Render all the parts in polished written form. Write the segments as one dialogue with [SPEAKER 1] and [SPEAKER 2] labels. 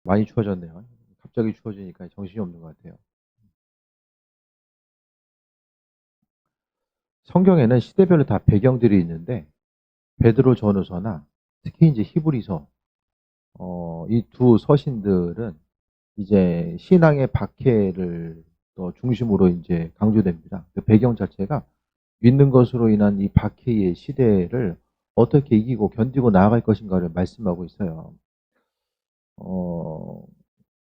[SPEAKER 1] 많이 추워졌네요. 갑자기 추워지니까 정신이 없는 것 같아요. 성경에는 시대별로 다 배경들이 있는데 베드로 전후서나 특히 이제 히브리서 이 두 서신들은 이제 신앙의 박해를 또 중심으로 이제 강조됩니다. 그 배경 자체가 믿는 것으로 인한 이 박해의 시대를 어떻게 이기고 견디고 나아갈 것인가를 말씀하고 있어요. 어,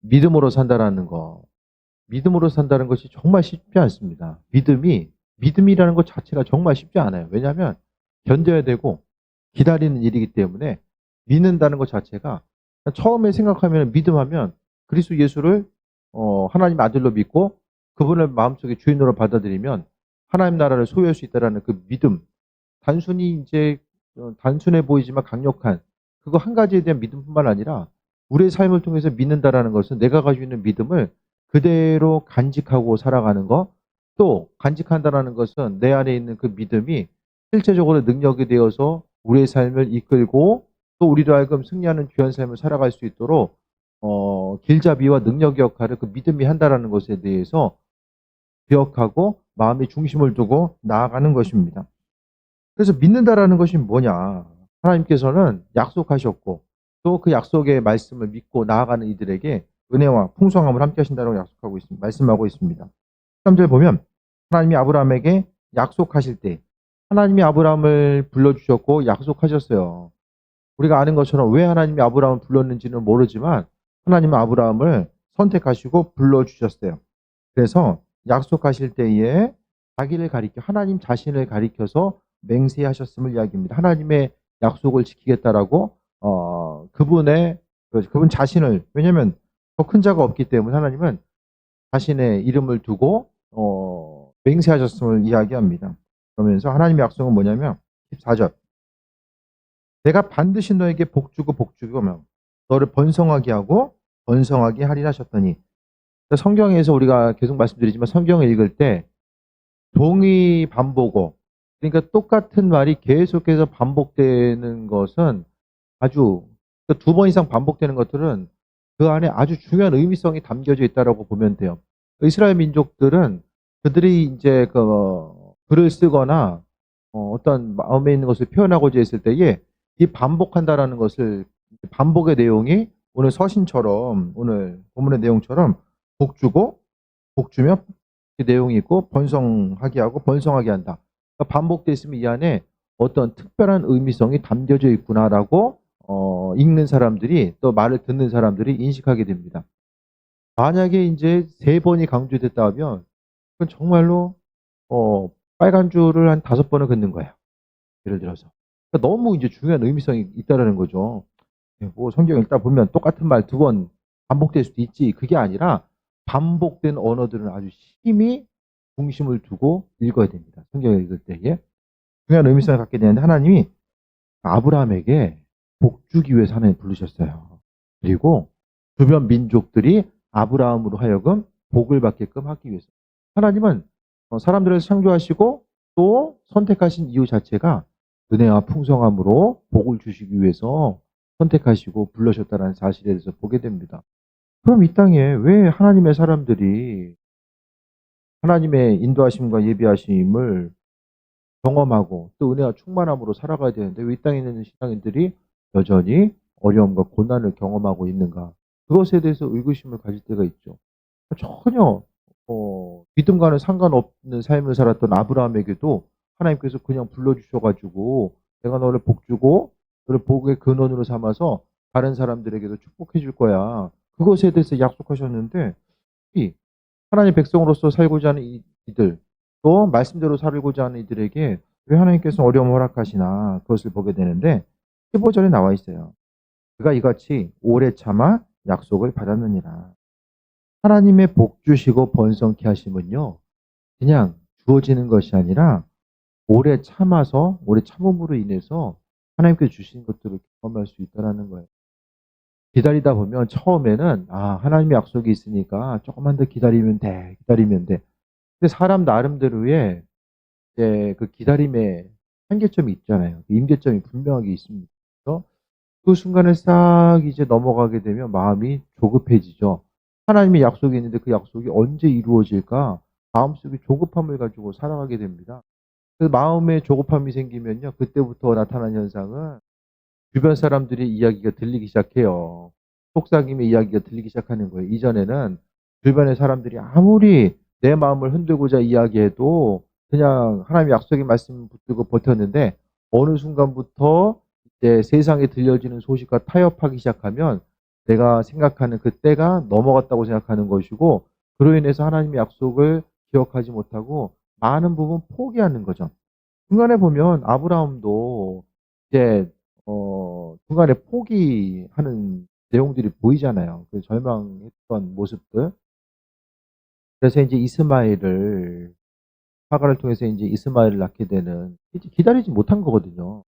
[SPEAKER 1] 믿음으로 산다라는 거, 믿음으로 산다는 것이 정말 쉽지 않습니다. 믿음이라는 것 자체가 정말 쉽지 않아요. 왜냐하면 견뎌야 되고 기다리는 일이기 때문에 믿는다는 것 자체가 처음에 생각하면 믿음하면 그리스도 예수를 하나님 아들로 믿고 그분을 마음속에 주인으로 받아들이면 하나님 나라를 소유할 수 있다라는 그 믿음. 단순히 이제 단순해 보이지만 강력한 그거 한 가지에 대한 믿음뿐만 아니라 우리의 삶을 통해서 믿는다라는 것은 내가 가지고 있는 믿음을 그대로 간직하고 살아가는 것, 또 간직한다라는 것은 내 안에 있는 그 믿음이 실제적으로 능력이 되어서 우리의 삶을 이끌고 또 우리로 하여금 승리하는 귀한 삶을 살아갈 수 있도록 길잡이와 능력의 역할을 그 믿음이 한다라는 것에 대해서 기억하고 마음의 중심을 두고 나아가는 것입니다. 그래서 믿는다라는 것이 뭐냐? 하나님께서는 약속하셨고 또 그 약속의 말씀을 믿고 나아가는 이들에게 은혜와 풍성함을 함께 하신다고 약속하고 있습니다. 말씀하고 있습니다. 3절 보면 하나님이 아브라함에게 약속하실 때 하나님이 아브라함을 불러주셨고 약속하셨어요. 우리가 아는 것처럼 왜 하나님이 아브라함을 불렀는지는 모르지만 하나님은 아브라함을 선택하시고 불러주셨어요. 그래서 약속하실 때에 자기를 가리켜 하나님 자신을 가리켜서 맹세하셨음을 이야기합니다. 하나님의 약속을 지키겠다라고 그분 자신을 왜냐하면 더 큰 자가 없기 때문에 하나님은 자신의 이름을 두고 맹세하셨음을 이야기합니다. 그러면서 하나님의 약속은 뭐냐면 14절 내가 반드시 너에게 복주고 복주고 너를 번성하게 하고 번성하게 하리라 하셨더니 성경에서 우리가 계속 말씀드리지만 성경을 읽을 때 동의 반복어 그러니까 똑같은 말이 계속해서 반복되는 것은 아주 두 번 이상 반복되는 것들은 그 안에 아주 중요한 의미성이 담겨져 있다라고 보면 돼요. 이스라엘 민족들은 그들이 이제 글을 쓰거나 어떤 마음에 있는 것을 표현하고자 했을 때에 이 반복한다라는 것을 반복의 내용이 오늘 서신처럼 오늘 본문의 내용처럼 복주고 복주며 그 내용이 있고 번성하게 하고 번성하게 한다. 그러니까 반복되어 있으면 이 안에 어떤 특별한 의미성이 담겨져 있구나라고 읽는 사람들이 또 말을 듣는 사람들이 인식하게 됩니다. 만약에 이제 세 번이 강조됐다 하면 그건 정말로 빨간 줄을 한 5번을 긋는 거예요. 예를 들어서. 그러니까 너무 이제 중요한 의미성이 있다라는 거죠. 뭐 성경 읽다 보면 똑같은 말 2번 반복될 수도 있지. 그게 아니라 반복된 언어들은 아주 심히 중심을 두고 읽어야 됩니다. 성경을 읽을 때에. 중요한 의미성을 갖게 되는데 하나님이 아브라함에게 복 주기 위해서 하나님 부르셨어요. 그리고 주변 민족들이 아브라함으로 하여금 복을 받게끔 하기 위해서. 하나님은 사람들을 창조하시고 또 선택하신 이유 자체가 은혜와 풍성함으로 복을 주시기 위해서 선택하시고 불러셨다는 사실에 대해서 보게 됩니다. 그럼 이 땅에 왜 하나님의 사람들이 하나님의 인도하심과 예비하심을 경험하고 또 은혜와 충만함으로 살아가야 되는데 왜 이 땅에 있는 신앙인들이 여전히 어려움과 고난을 경험하고 있는가? 그것에 대해서 의구심을 가질 때가 있죠. 전혀 믿음과는 상관없는 삶을 살았던 아브라함에게도 하나님께서 그냥 불러주셔가지고 내가 너를 복주고 너를 복의 근원으로 삼아서 다른 사람들에게도 축복해 줄 거야. 그것에 대해서 약속하셨는데 이 하나님 백성으로서 살고자 하는 이들 또 말씀대로 살고자 하는 이들에게 왜 하나님께서 어려움을 허락하시나 그것을 보게 되는데 15절에 나와 있어요. 그가 이같이 오래 참아 약속을 받았느니라. 하나님의 복 주시고 번성케 하심은요. 그냥 주어지는 것이 아니라 오래 참아서 오래 참음으로 인해서 하나님께 주신 것들을 경험할 수 있다는 거예요. 기다리다 보면 처음에는 하나님의 약속이 있으니까 조금만 더 기다리면 돼. 기다리면 돼. 근데 사람 나름대로의 이제 그 기다림의 한계점이 있잖아요. 임계점이 분명하게 있습니다. 그래서 그 순간에 싹 이제 넘어가게 되면 마음이 조급해지죠. 하나님의 약속이 있는데 그 약속이 언제 이루어질까? 마음속에 조급함을 가지고 살아가게 됩니다. 그 마음에 조급함이 생기면요. 그때부터 나타나는 현상은 주변 사람들의 이야기가 들리기 시작해요. 속삭임의 이야기가 들리기 시작하는 거예요. 이전에는 주변의 사람들이 아무리 내 마음을 흔들고자 이야기해도 그냥 하나님의 약속의 말씀 붙들고 버텼는데 어느 순간부터 이제 세상에 들려지는 소식과 타협하기 시작하면 내가 생각하는 그 때가 넘어갔다고 생각하는 것이고 그로 인해서 하나님의 약속을 기억하지 못하고 많은 부분 포기하는 거죠. 중간에 보면 아브라함도 이제 중간에 포기하는 내용들이 보이잖아요. 그 절망했던 모습들. 그래서 이제 이스마엘을 하갈을 통해서 이제 이스마엘을 낳게 되는 이제 기다리지 못한 거거든요.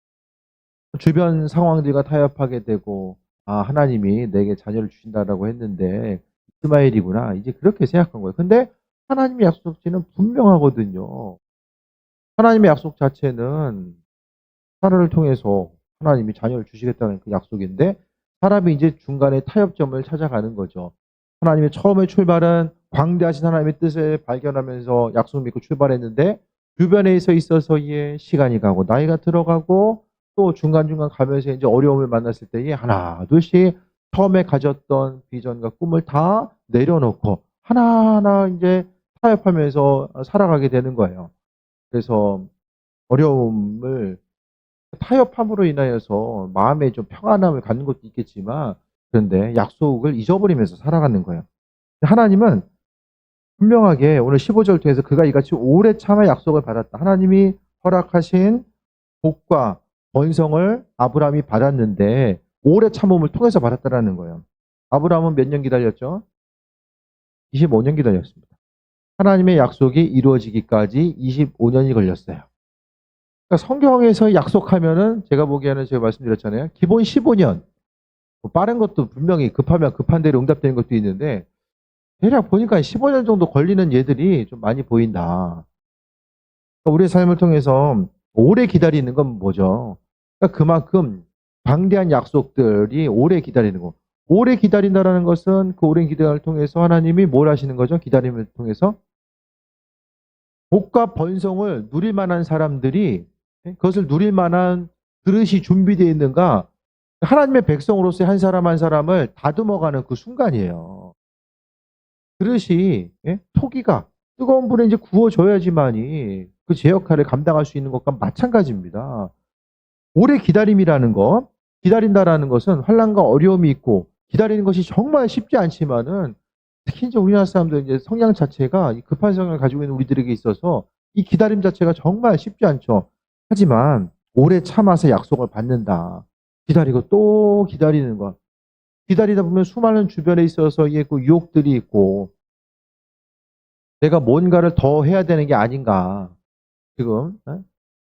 [SPEAKER 1] 주변 상황들과 타협하게 되고 하나님이 내게 자녀를 주신다라고 했는데 이스마엘이구나. 이제 그렇게 생각한 거예요. 근데 하나님의 약속지는 분명하거든요. 하나님의 약속 자체는 사라를 통해서 하나님이 자녀를 주시겠다는 그 약속인데 사람이 이제 중간에 타협점을 찾아가는 거죠. 하나님의 처음의 출발은 광대하신 하나님의 뜻을 발견하면서 약속 믿고 출발했는데 주변에서 있어서의 시간이 가고 나이가 들어가고 또 중간중간 가면서 이제 어려움을 만났을 때에 하나 둘씩 처음에 가졌던 비전과 꿈을 다 내려놓고 하나하나 이제 타협하면서 살아가게 되는 거예요. 그래서 어려움을 타협함으로 인하여서 마음에 좀 평안함을 갖는 것도 있겠지만 그런데 약속을 잊어버리면서 살아가는 거예요. 하나님은 분명하게 오늘 15절 통해서 그가 이같이 오래 참아 약속을 받았다. 하나님이 허락하신 복과 번성을 아브라함이 받았는데 오래 참음을 통해서 받았다라는 거예요. 아브라함은 몇 년 기다렸죠? 25년 기다렸습니다. 하나님의 약속이 이루어지기까지 25년이 걸렸어요. 그러니까 성경에서 약속하면은 제가 보기에는 제가 말씀드렸잖아요. 기본 15년. 뭐 빠른 것도 분명히 급하면 급한 대로 응답되는 것도 있는데 대략 보니까 15년 정도 걸리는 예들이 좀 많이 보인다. 그러니까 우리의 삶을 통해서 오래 기다리는 건 뭐죠? 그러니까 그만큼 방대한 약속들이 오래 기다리는 거. 오래 기다린다라는 것은 그 오랜 기다림을 통해서 하나님이 뭘 하시는 거죠? 기다림을 통해서 복과 번성을 누릴 만한 사람들이 그것을 누릴 만한 그릇이 준비되어 있는가? 하나님의 백성으로서의 한 사람 한 사람을 다듬어가는 그 순간이에요. 그릇이 토기가 뜨거운 불에 이제 구워져야지만이 그 제 역할을 감당할 수 있는 것과 마찬가지입니다. 오래 기다림이라는 것, 기다린다라는 것은 환난과 어려움이 있고 기다리는 것이 정말 쉽지 않지만은 특히 이제 우리나라 사람들 이제 성향 자체가 급한 성향을 가지고 있는 우리들에게 있어서 이 기다림 자체가 정말 쉽지 않죠. 하지만 오래 참아서 약속을 받는다. 기다리고 또 기다리는 것. 기다리다 보면 수많은 주변에 있어서의 그 유혹들이 있고 내가 뭔가를 더 해야 되는 게 아닌가. 지금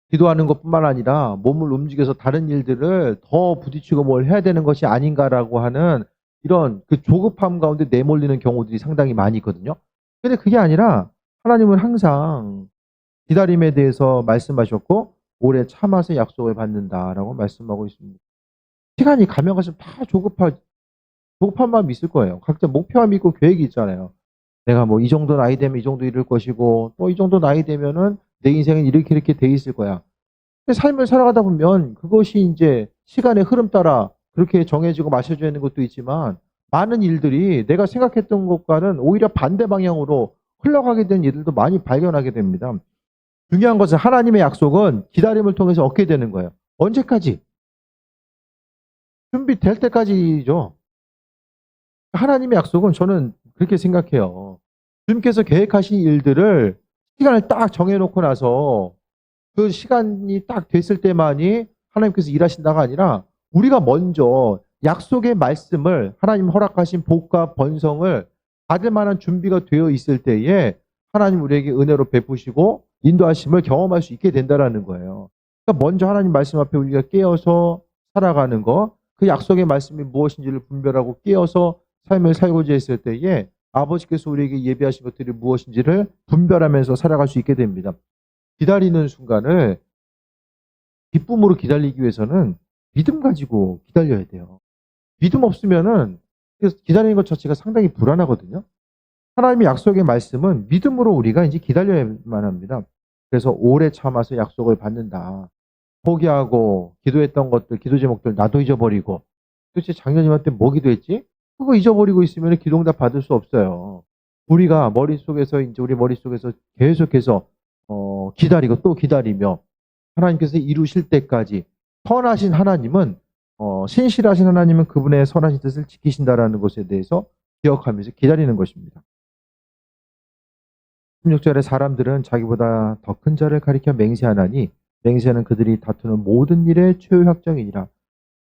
[SPEAKER 1] 기도하는 것뿐만 아니라 몸을 움직여서 다른 일들을 더 부딪히고 뭘 해야 되는 것이 아닌가라고 하는 이런 그 조급함 가운데 내몰리는 경우들이 상당히 많이 있거든요. 근데 그게 아니라 하나님은 항상 기다림에 대해서 말씀하셨고 오래 참아서 약속을 받는다라고 말씀하고 있습니다. 시간이 가면 갈수록 다 조급한 마음이 있을 거예요. 각자 목표함이 있고 계획이 있잖아요. 내가 뭐 이 정도 나이 되면 이 정도 이룰 것이고 또 이 정도 나이 되면은 내 인생은 이렇게 돼 있을 거야. 근데 삶을 살아가다 보면 그것이 이제 시간의 흐름 따라 그렇게 정해지고 맞춰져 있는 것도 있지만 많은 일들이 내가 생각했던 것과는 오히려 반대 방향으로 흘러가게 된 일들도 많이 발견하게 됩니다. 중요한 것은 하나님의 약속은 기다림을 통해서 얻게 되는 거예요. 언제까지? 준비될 때까지죠. 하나님의 약속은 저는 그렇게 생각해요. 주님께서 계획하신 일들을 시간을 딱 정해놓고 나서 그 시간이 딱 됐을 때만이 하나님께서 일하신다가 아니라 우리가 먼저 약속의 말씀을 하나님 허락하신 복과 번성을 받을 만한 준비가 되어 있을 때에 하나님 우리에게 은혜로 베푸시고 인도하심을 경험할 수 있게 된다라는 거예요. 그러니까 먼저 하나님 말씀 앞에 우리가 깨어서 살아가는 거, 그 약속의 말씀이 무엇인지를 분별하고 깨어서 삶을 살고자 했을 때에 아버지께서 우리에게 예비하신 것들이 무엇인지를 분별하면서 살아갈 수 있게 됩니다. 기다리는 순간을 기쁨으로 기다리기 위해서는 믿음 가지고 기다려야 돼요. 믿음 없으면은 그래서 기다리는 것 자체가 상당히 불안하거든요. 하나님의 약속의 말씀은 믿음으로 우리가 이제 기다려야만 합니다. 그래서 오래 참아서 약속을 받는다. 포기하고 기도했던 것들, 기도 제목들 나도 잊어버리고 도대체 작년 이맘때 뭐 기도했지? 그거 잊어버리고 있으면 기도응답 받을 수 없어요. 우리가 머릿속에서 이제 우리 머릿속에서 계속해서 기다리고 또 기다리며 하나님께서 이루실 때까지 선하신 하나님은 신실하신 하나님은 그분의 선하신 뜻을 지키신다라는 것에 대해서 기억하면서 기다리는 것입니다. 16절에 사람들은 자기보다 더 큰 자를 가리켜 맹세하나니 맹세는 그들이 다투는 모든 일의 최후확정이니라.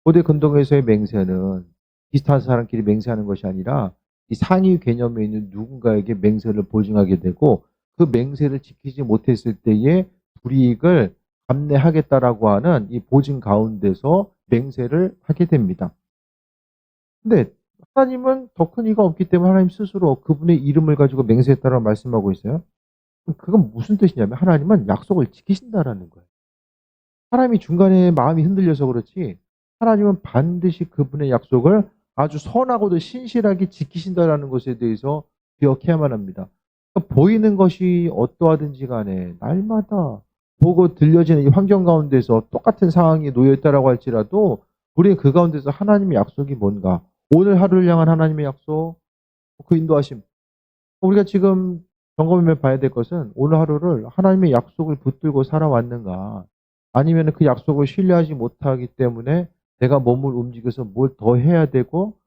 [SPEAKER 1] 고대 근동에서의 맹세는 비슷한 사람끼리 맹세하는 것이 아니라 이 상위 개념에 있는 누군가에게 맹세를 보증하게 되고 그 맹세를 지키지 못했을 때의 불이익을 감내하겠다라고 하는 이 보증 가운데서 맹세를 하게 됩니다. 근데 하나님은 더 큰 이가 없기 때문에 하나님 스스로 그분의 이름을 가지고 맹세했다라고 말씀하고 있어요. 그건 무슨 뜻이냐면 하나님은 약속을 지키신다라는 거예요. 사람이 중간에 마음이 흔들려서 그렇지 하나님은 반드시 그분의 약속을 아주 선하고도 신실하게 지키신다라는 것에 대해서 기억해야만 합니다. 그러니까 보이는 것이 어떠하든지 간에 날마다 보고 들려지는 이 환경 가운데서 똑같은 상황이 놓여 있다라고 할지라도 우리는 그 가운데서 하나님의 약속이 뭔가 오늘 하루를 향한 하나님의 약속 그 인도하심 우리가 지금 점검해 봐야 될 것은 오늘 하루를 하나님의 약속을 붙들고 살아왔는가 아니면 그 약속을 신뢰하지 못하기 때문에 내가 몸을 움직여서 뭘 더 해야 되고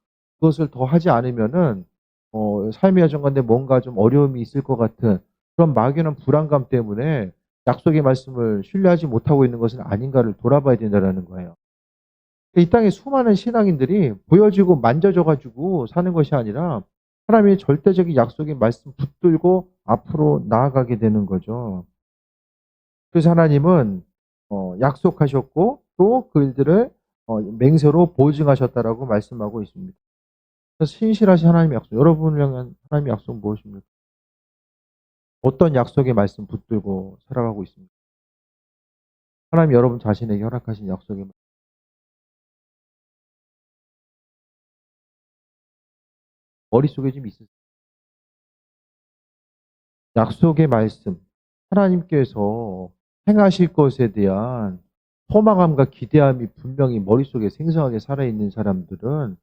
[SPEAKER 1] 그것을 더 하지 않으면은 삶의 여정 가운데 뭔가 좀 어려움이 있을 것 같은 그런 막연한 불안감 때문에 약속의 말씀을 신뢰하지 못하고 있는 것은 아닌가를 돌아봐야 된다는 거예요. 이 땅에 수많은 신앙인들이 보여지고 만져져 가지고 사는 것이 아니라 하나님의 절대적인 약속의 말씀 붙들고 앞으로 나아가게 되는 거죠. 그래서 하나님은 약속하셨고 또 그 일들을 맹세로 보증하셨다라고 말씀하고 있습니다. 그래서 신실하신 하나님의 약속, 여러분을 향한 하나님의 약속은 무엇입니까? 어떤 약속의 말씀 붙들고 살아가고 있습니까? 하나님 여러분 자신에게 허락하신 약속의 머릿속에 좀 있으세요? 약속의 말씀, 하나님께서 행하실 것에 대한 소망함과 기대함이 분명히 머릿속에 생생하게 살아있는 사람들은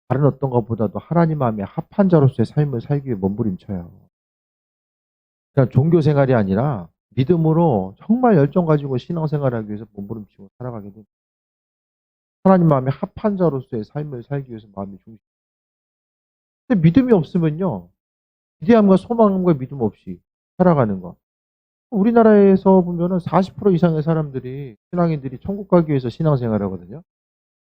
[SPEAKER 1] 다른 어떤 것보다도 하나님 마음에 합한 자로서의 삶을 살기 위해 몸부림쳐요. 그냥 종교 생활이 아니라 믿음으로 정말 열정 가지고 신앙생활을 하기 위해서 몸부림치고 살아가게 됩니다. 하나님 마음에 합한 자로서의 삶을 살기 위해서 마음이 중심. 근데 믿음이 없으면요. 기대함과 소망과 믿음 없이 살아가는 거. 우리나라에서 보면은 40% 이상의 사람들이 신앙인들이 천국 가기 위해서 신앙생활을 하거든요.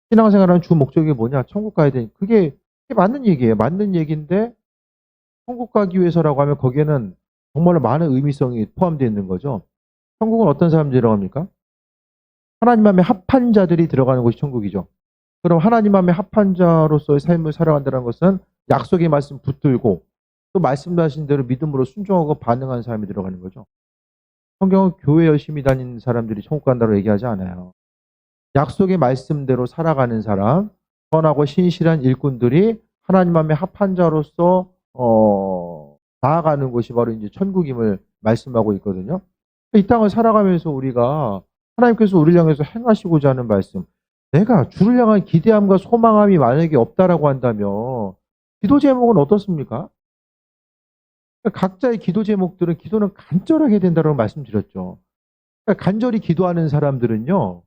[SPEAKER 1] 신앙생활하는 주 목적이 뭐냐? 천국 가야 되니 그게 맞는 얘기예요. 맞는 얘기인데 천국 가기 위해서라고 하면 거기에는 정말로 많은 의미성이 포함되어 있는 거죠. 천국은 어떤 사람들이 들어갑니까? 하나님 마음에 합한 자들이 들어가는 곳이 천국이죠. 그럼 하나님 마음에 합한 자로서의 삶을 살아간다는 것은 약속의 말씀 붙들고 또 말씀하신 대로 믿음으로 순종하고 반응하는 사람이 들어가는 거죠. 성경은 교회 열심히 다니는 사람들이 천국 간다고 얘기하지 않아요. 약속의 말씀대로 살아가는 사람, 선하고 신실한 일꾼들이 하나님 마음에 합한 자로서 나아가는 곳이 바로 이제 천국임을 말씀하고 있거든요. 이 땅을 살아가면서 우리가 하나님께서 우리를 향해서 행하시고자 하는 말씀, 내가 주를 향한 기대함과 소망함이 만약에 없다라고 한다면 기도 제목은 어떻습니까? 각자의 기도 제목들은 기도는 간절하게 된다고 말씀드렸죠. 그러니까 간절히 기도하는 사람들은요.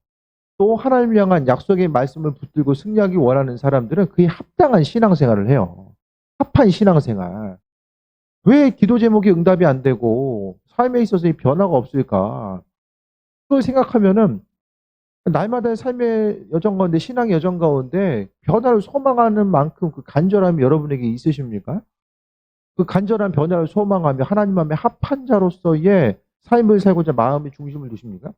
[SPEAKER 1] 또 하나님을 향한 약속의 말씀을 붙들고 승리하기 원하는 사람들은 그에 합당한 신앙생활을 해요. 합한 신앙생활. 왜 기도 제목이 응답이 안 되고 삶에 있어서 이 변화가 없을까? 그걸 생각하면은 날마다의 삶의 여정 가운데 신앙의 여정 가운데 변화를 소망하는 만큼 그 간절함이 여러분에게 있으십니까? 그 간절한 변화를 소망하며 하나님 마음에 합한 자로서의 삶을 살고자 마음의 중심을 두십니까?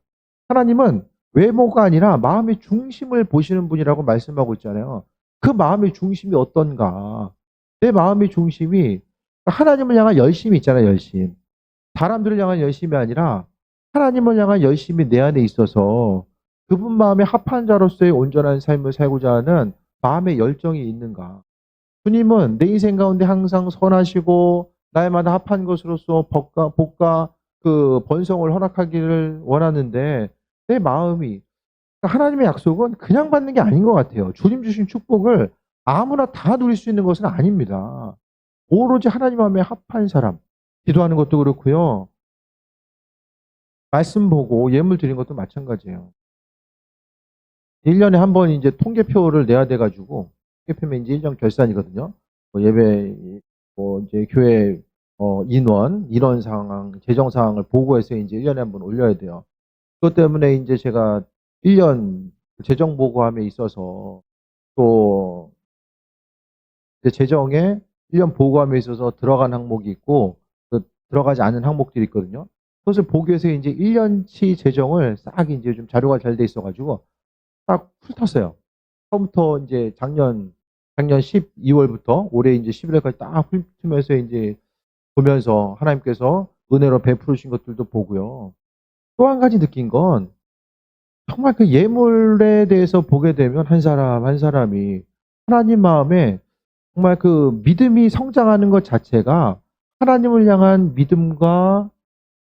[SPEAKER 1] 하나님은 외모가 아니라 마음의 중심을 보시는 분이라고 말씀하고 있잖아요. 그 마음의 중심이 어떤가? 내 마음의 중심이 하나님을 향한 열심이 있잖아요, 열심. 사람들을 향한 열심이 아니라 하나님을 향한 열심이 내 안에 있어서 그분 마음에 합한 자로서의 온전한 삶을 살고자 하는 마음의 열정이 있는가? 주님은 내 인생 가운데 항상 선하시고 날마다 합한 것으로서 복과 그 번성을 허락하기를 원하는데 내 마음이 하나님의 약속은 그냥 받는 게 아닌 것 같아요. 주님 주신 축복을 아무나 다 누릴 수 있는 것은 아닙니다. 오로지 하나님 마음에 합한 사람. 기도하는 것도 그렇고요. 말씀 보고 예물 드리는 것도 마찬가지예요. 1년에 한 번 이제 통계표를 내야 돼 가지고 통계표면 이제 일정 결산이거든요. 뭐 예배 뭐 이제 교회 인원 상황, 재정 상황을 보고해서 이제 1년에 한 번 올려야 돼요. 그것 때문에 이제 제가 1년 재정 보고함에 있어서 또 이제 재정에 1년 보고함에 있어서 들어간 항목이 있고 그 들어가지 않은 항목들이 있거든요. 그것을 보기 위해서 이제 1년치 재정을 싹 이제 좀 자료가 잘 돼 있어 가지고 딱 훑었어요. 처음부터 이제 작년 12월부터 올해 이제 11월까지 딱 훑으면서 이제 보면서 하나님께서 은혜로 베푸신 것들도 보고요. 또 한 가지 느낀 건 정말 그 예물에 대해서 보게 되면 한 사람 한 사람이 하나님 마음에 정말 그 믿음이 성장하는 것 자체가 하나님을 향한 믿음과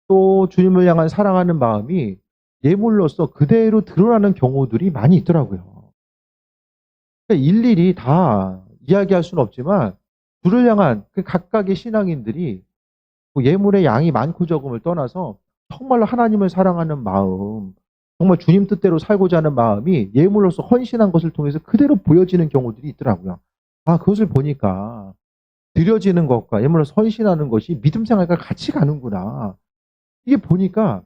[SPEAKER 1] 또 주님을 향한 사랑하는 마음이 예물로서 그대로 드러나는 경우들이 많이 있더라고요. 그러니까 일일이 다 이야기할 수는 없지만 주를 향한 그 각각의 신앙인들이 뭐 예물의 양이 많고 적음을 떠나서 정말로 하나님을 사랑하는 마음, 정말 주님 뜻대로 살고자 하는 마음이 예물로서 헌신한 것을 통해서 그대로 보여지는 경우들이 있더라고요. 아, 그것을 보니까 드려지는 것과 예물로서 헌신하는 것이 믿음 생활과 같이 가는구나. 이게 보니까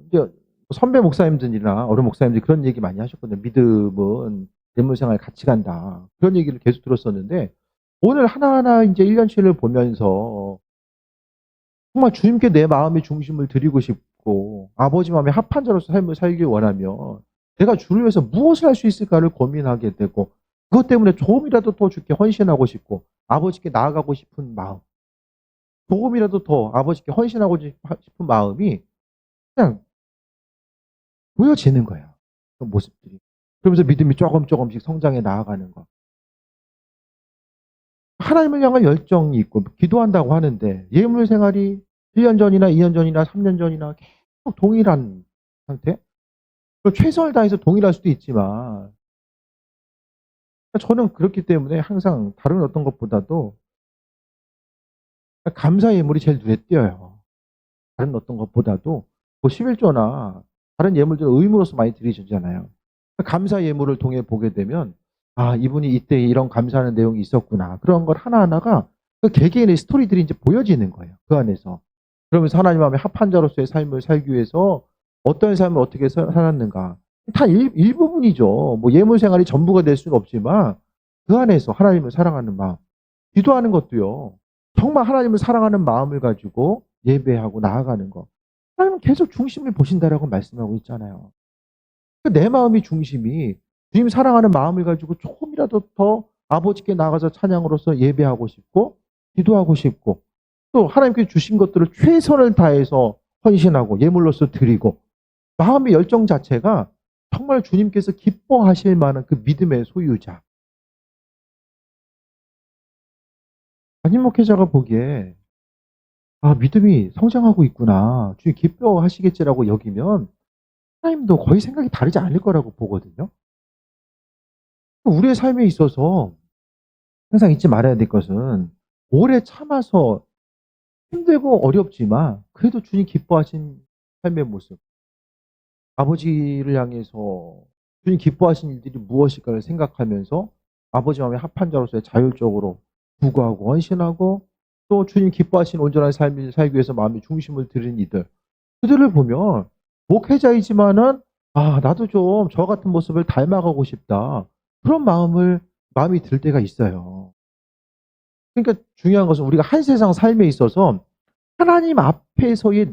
[SPEAKER 1] 이제 선배 목사님들이나 어른 목사님들이 그런 얘기 많이 하셨거든요. 믿음은 예물 생활 같이 간다. 그런 얘기를 계속 들었었는데 오늘 하나하나 이제 1년치를 보면서 정말 주님께 내 마음의 중심을 드리고 싶고 아버지 마음에 합한 자로서 삶을 살길 원하면 내가 주를 위해서 무엇을 할 수 있을까를 고민하게 되고 그것 때문에 조금이라도 더 주께 헌신하고 싶고 아버지께 나아가고 싶은 마음, 조금이라도 더 아버지께 헌신하고 싶은 마음이 그냥 보여지는 거야. 그 모습들이. 그러면서 믿음이 조금씩 성장해 나아가는 거. 하나님을 향한 열정이 있고 기도한다고 하는데 예물 생활이 1년 전이나 2년 전이나 3년 전이나 계속 동일한 상태? 최선을 다해서 동일할 수도 있지만 저는 그렇기 때문에 항상 다른 어떤 것보다도 감사 예물이 제일 눈에 띄어요. 다른 어떤 것보다도 뭐 11조나 다른 예물들은 의무로서 많이 드리잖아요. 감사 예물을 통해 보게 되면 아, 이분이 이때 이런 감사하는 내용이 있었구나. 그런 것 하나하나가 그 개개인의 스토리들이 이제 보여지는 거예요. 그 안에서. 그러면서 하나님 마음에 합한 자로서의 삶을 살기 위해서 어떤 삶을 어떻게 살았는가. 다 일부분이죠. 뭐 예물 생활이 전부가 될 수는 없지만 그 안에서 하나님을 사랑하는 마음. 기도하는 것도요. 정말 하나님을 사랑하는 마음을 가지고 예배하고 나아가는 거. 하나님은 계속 중심을 보신다라고 말씀하고 있잖아요. 내 마음이 중심이 주님 사랑하는 마음을 가지고 조금이라도 더 아버지께 나가서 찬양으로서 예배하고 싶고 기도하고 싶고 또 하나님께 주신 것들을 최선을 다해서 헌신하고 예물로서 드리고 마음의 열정 자체가 정말 주님께서 기뻐하실 만한 그 믿음의 소유자. 담임 목회자가 보기에 아, 믿음이 성장하고 있구나. 주님 기뻐하시겠지라고 여기면 하나님도 거의 생각이 다르지 않을 거라고 보거든요. 우리의 삶에 있어서 항상 잊지 말아야 될 것은 오래 참아서 힘들고 어렵지만 그래도 주님 기뻐하신 삶의 모습. 아버지를 향해서 주님 기뻐하신 일들이 무엇일까를 생각하면서 아버지 마음에 합한 자로서의 자율적으로 구구하고 헌신하고 또 주님 기뻐하신 온전한 삶을 살기 위해서 마음의 중심을 들인 이들. 그들을 보면 목회자이지만은 아, 나도 좀 저 같은 모습을 닮아가고 싶다. 그런 마음이 들 때가 있어요. 그러니까 중요한 것은 우리가 한 세상 삶에 있어서 하나님 앞에서의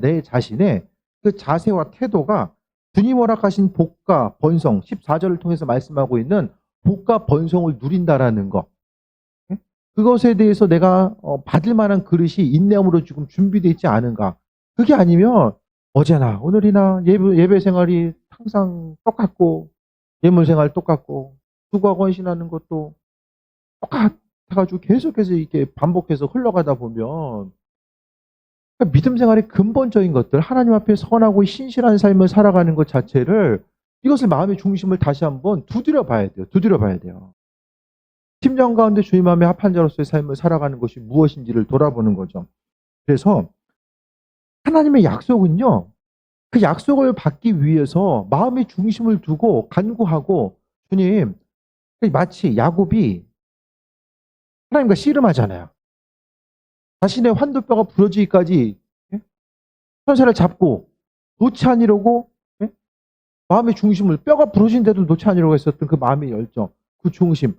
[SPEAKER 1] 내 자신의 그 자세와 태도가 주님 허락하신 복과 번성, 14절을 통해서 말씀하고 있는 복과 번성을 누린다라는 것. 예? 그것에 대해서 내가 받을 만한 그릇이 인내함으로 지금 준비되어 있지 않은가. 그게 아니면 어제나 오늘이나 예배 생활이 항상 똑같고 예물 생활 똑같고 수고하고 헌신하는 것도 똑같아가지고 계속해서 이렇게 반복해서 흘러가다 보면 그러니까 믿음 생활의 근본적인 것들, 하나님 앞에 선하고 신실한 삶을 살아가는 것 자체를 이것을 마음의 중심을 다시 한번 두드려 봐야 돼요. 두드려 봐야 돼요. 10년 가운데 주님 마음에 합한 자로서의 삶을 살아가는 것이 무엇인지를 돌아보는 거죠. 그래서 하나님의 약속은요, 그 약속을 받기 위해서 마음의 중심을 두고 간구하고 주님, 마치 야곱이 하나님과 씨름하잖아요. 자신의 환도뼈가 부러지기까지 예? 천사를 잡고 놓지 않으려고 예? 마음의 중심을 뼈가 부러진데도 놓지 않으려고 했었던 그 마음의 열정, 그 중심,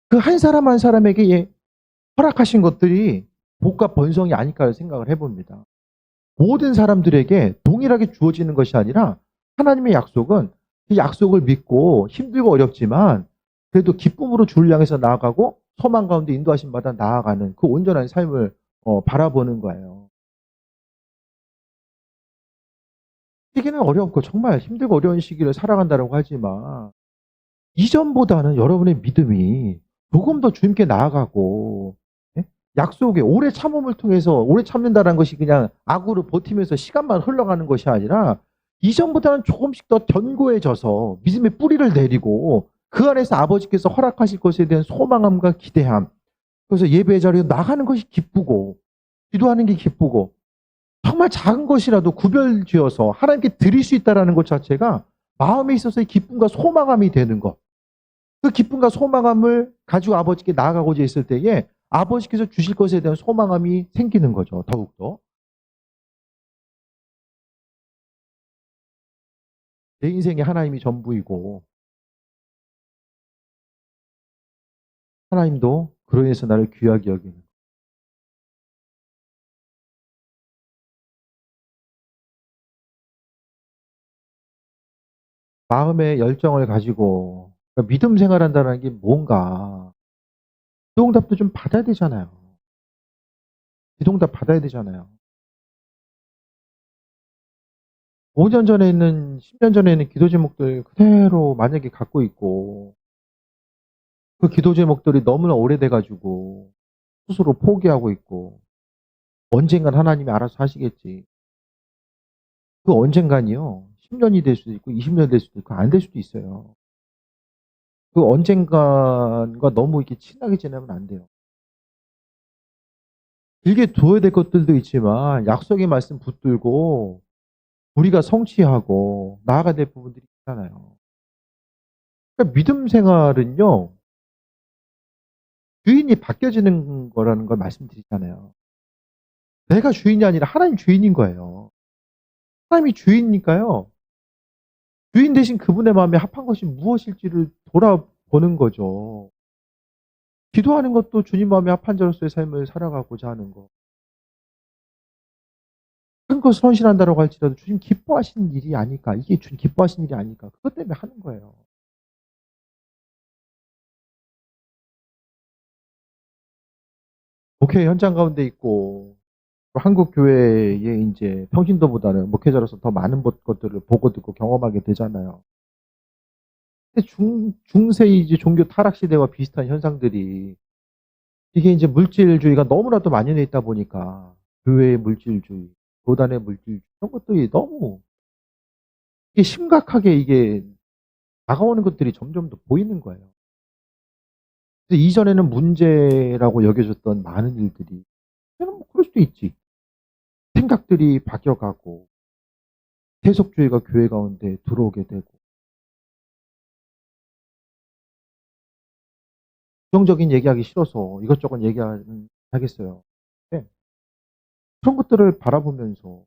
[SPEAKER 1] 그 한 사람 한 사람에게 허락하신 것들이 복과 번성이 아닐까 생각을 해봅니다. 모든 사람들에게 동일하게 주어지는 것이 아니라 하나님의 약속은 그 약속을 믿고 힘들고 어렵지만 그래도 기쁨으로 주를 향해서 나아가고 소망 가운데 인도하심 받아 나아가는 그 온전한 삶을 바라보는 거예요. 시기는 어렵고 정말 힘들고 어려운 시기를 살아간다고 하지만 이전보다는 여러분의 믿음이 조금 더 주님께 나아가고 예? 약속에 오래 참음을 통해서 오래 참는다는 것이 그냥 악으로 버티면서 시간만 흘러가는 것이 아니라 이전보다는 조금씩 더 견고해져서 믿음의 뿌리를 내리고 그 안에서 아버지께서 허락하실 것에 대한 소망함과 기대함, 그래서 예배 자리에 나가는 것이 기쁘고 기도하는 게 기쁘고 정말 작은 것이라도 구별지어서 하나님께 드릴 수 있다는 것 자체가 마음에 있어서의 기쁨과 소망함이 되는 것. 그 기쁨과 소망함을 가지고 아버지께 나아가고자 했을 때에 아버지께서 주실 것에 대한 소망함이 생기는 거죠. 더욱더. 내 인생에 하나님이 전부이고 하나님도 그로 인해서 나를 귀하게 여기는 마음의 열정을 가지고 그러니까 믿음 생활한다는 게 뭔가 기도응답도 좀 받아야 되잖아요. 기도응답 받아야 되잖아요. 5년 전에 있는 10년 전에 있는 기도 제목들 그대로 만약에 갖고 있고 그 기도 제목들이 너무나 오래돼 가지고 스스로 포기하고 있고 언젠간 하나님이 알아서 하시겠지. 그 언젠간이요. 10년이 될 수도 있고 20년 될 수도 있고 안 될 수도 있어요. 그 언젠간과 너무 이렇게 친하게 지내면 안 돼요. 길게 둬야 될 것들도 있지만 약속의 말씀 붙들고 우리가 성취하고 나아가야 될 부분들이 있잖아요. 그러니까 믿음 생활은요. 주인이 바뀌어지는 거라는 걸 말씀드리잖아요. 내가 주인이 아니라 하나님 주인인 거예요. 하나님이 주인이니까요. 주인 대신 그분의 마음에 합한 것이 무엇일지를 돌아보는 거죠. 기도하는 것도 주님 마음에 합한 자로서의 삶을 살아가고자 하는 거. 큰 것을 헌신한다라고 할지라도 주님 기뻐하시는 일이 아닐까. 이게 주님 기뻐하시는 일이 아닐까. 그것 때문에 하는 거예요. 목회 현장 가운데 있고 한국 교회에 이제 평신도보다는 목회자로서 더 많은 것들을 보고 듣고 경험하게 되잖아요. 근데 중세이지 종교 타락 시대와 비슷한 현상들이 이게 이제 물질주의가 너무나도 만연해 있다 보니까 교회의 물질주의, 교단의 물질주의 이런 것들이 너무 이게 심각하게 이게 다가오는 것들이 점점 더 보이는 거예요. 근데 이전에는 문제라고 여겨졌던 많은 일들이 이제는 뭐 그럴 수도 있지. 생각들이 바뀌어가고 세속주의가 교회 가운데 들어오게 되고 부정적인 얘기하기 싫어서 이것저것 하겠어요. 네. 그런 것들을 바라보면서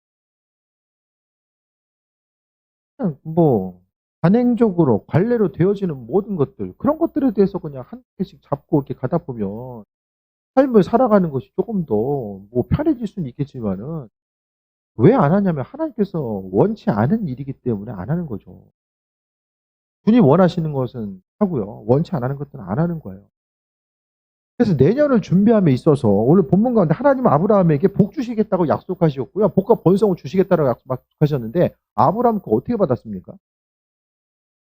[SPEAKER 1] 그냥 뭐 단행적으로 관례로 되어지는 모든 것들 그런 것들에 대해서 그냥 한 개씩 잡고 이렇게 가다 보면 삶을 살아가는 것이 조금 더 뭐 편해질 수는 있겠지만은 왜 안 하냐면 하나님께서 원치 않은 일이기 때문에 안 하는 거죠. 주님 원하시는 것은 하고요. 원치 안 하는 것들은 안 하는 거예요. 그래서 내년을 준비함에 있어서 오늘 본문 가운데 하나님은 아브라함에게 복 주시겠다고 약속하셨고요. 복과 번성을 주시겠다고 약속하셨는데 아브라함은 그거 어떻게 받았습니까?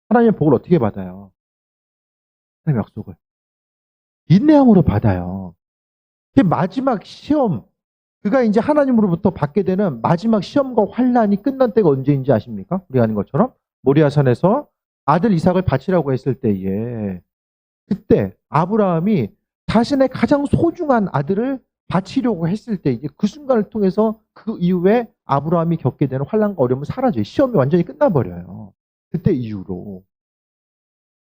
[SPEAKER 1] 하나님의 복을 어떻게 받아요? 하나님의 약속을 인내함으로 받아요. 그 마지막 시험, 그가 이제 하나님으로부터 받게 되는 마지막 시험과 환란이 끝난 때가 언제인지 아십니까? 우리가 아는 것처럼 모리아산에서 아들 이삭을 바치라고 했을 때에 그때 아브라함이 자신의 가장 소중한 아들을 바치려고 했을 때 이제 그 순간을 통해서 그 이후에 아브라함이 겪게 되는 환란과 어려움은 사라져요. 시험이 완전히 끝나버려요. 그때 이후로.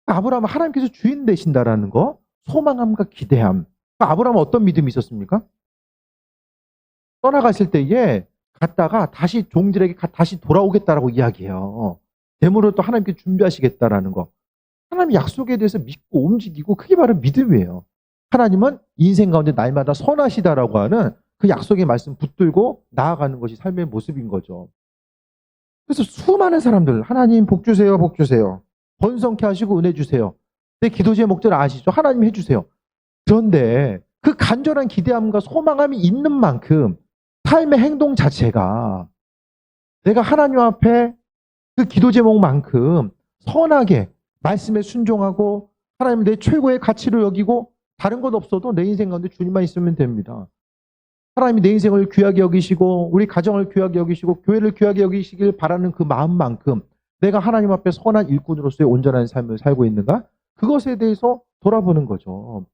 [SPEAKER 1] 아브라함은 하나님께서 주인 되신다라는 거, 소망함과 기대함. 아브라함은 어떤 믿음이 있었습니까? 떠나갔을 때에 갔다가 다시 종들에게 다시 돌아오겠다라고 이야기해요. 대물을 또 하나님께 준비하시겠다라는 거. 하나님 약속에 대해서 믿고 움직이고 그게 바로 믿음이에요. 하나님은 인생 가운데 날마다 선하시다라고 하는 그 약속의 말씀 붙들고 나아가는 것이 삶의 모습인 거죠. 그래서 수많은 사람들 하나님 복 주세요, 복 주세요. 번성케 하시고 은혜 주세요. 내 기도 제목들 아시죠? 하나님 해주세요. 그런데 그 간절한 기대함과 소망함이 있는 만큼 삶의 행동 자체가 내가 하나님 앞에 그 기도 제목만큼 선하게 말씀에 순종하고 하나님 내 최고의 가치를 여기고 다른 것 없어도 내 인생 가운데 주님만 있으면 됩니다. 하나님이 내 인생을 귀하게 여기시고 우리 가정을 귀하게 여기시고 교회를 귀하게 여기시길 바라는 그 마음만큼 내가 하나님 앞에 선한 일꾼으로서의 온전한 삶을 살고 있는가? 그것에 대해서 돌아보는 거죠.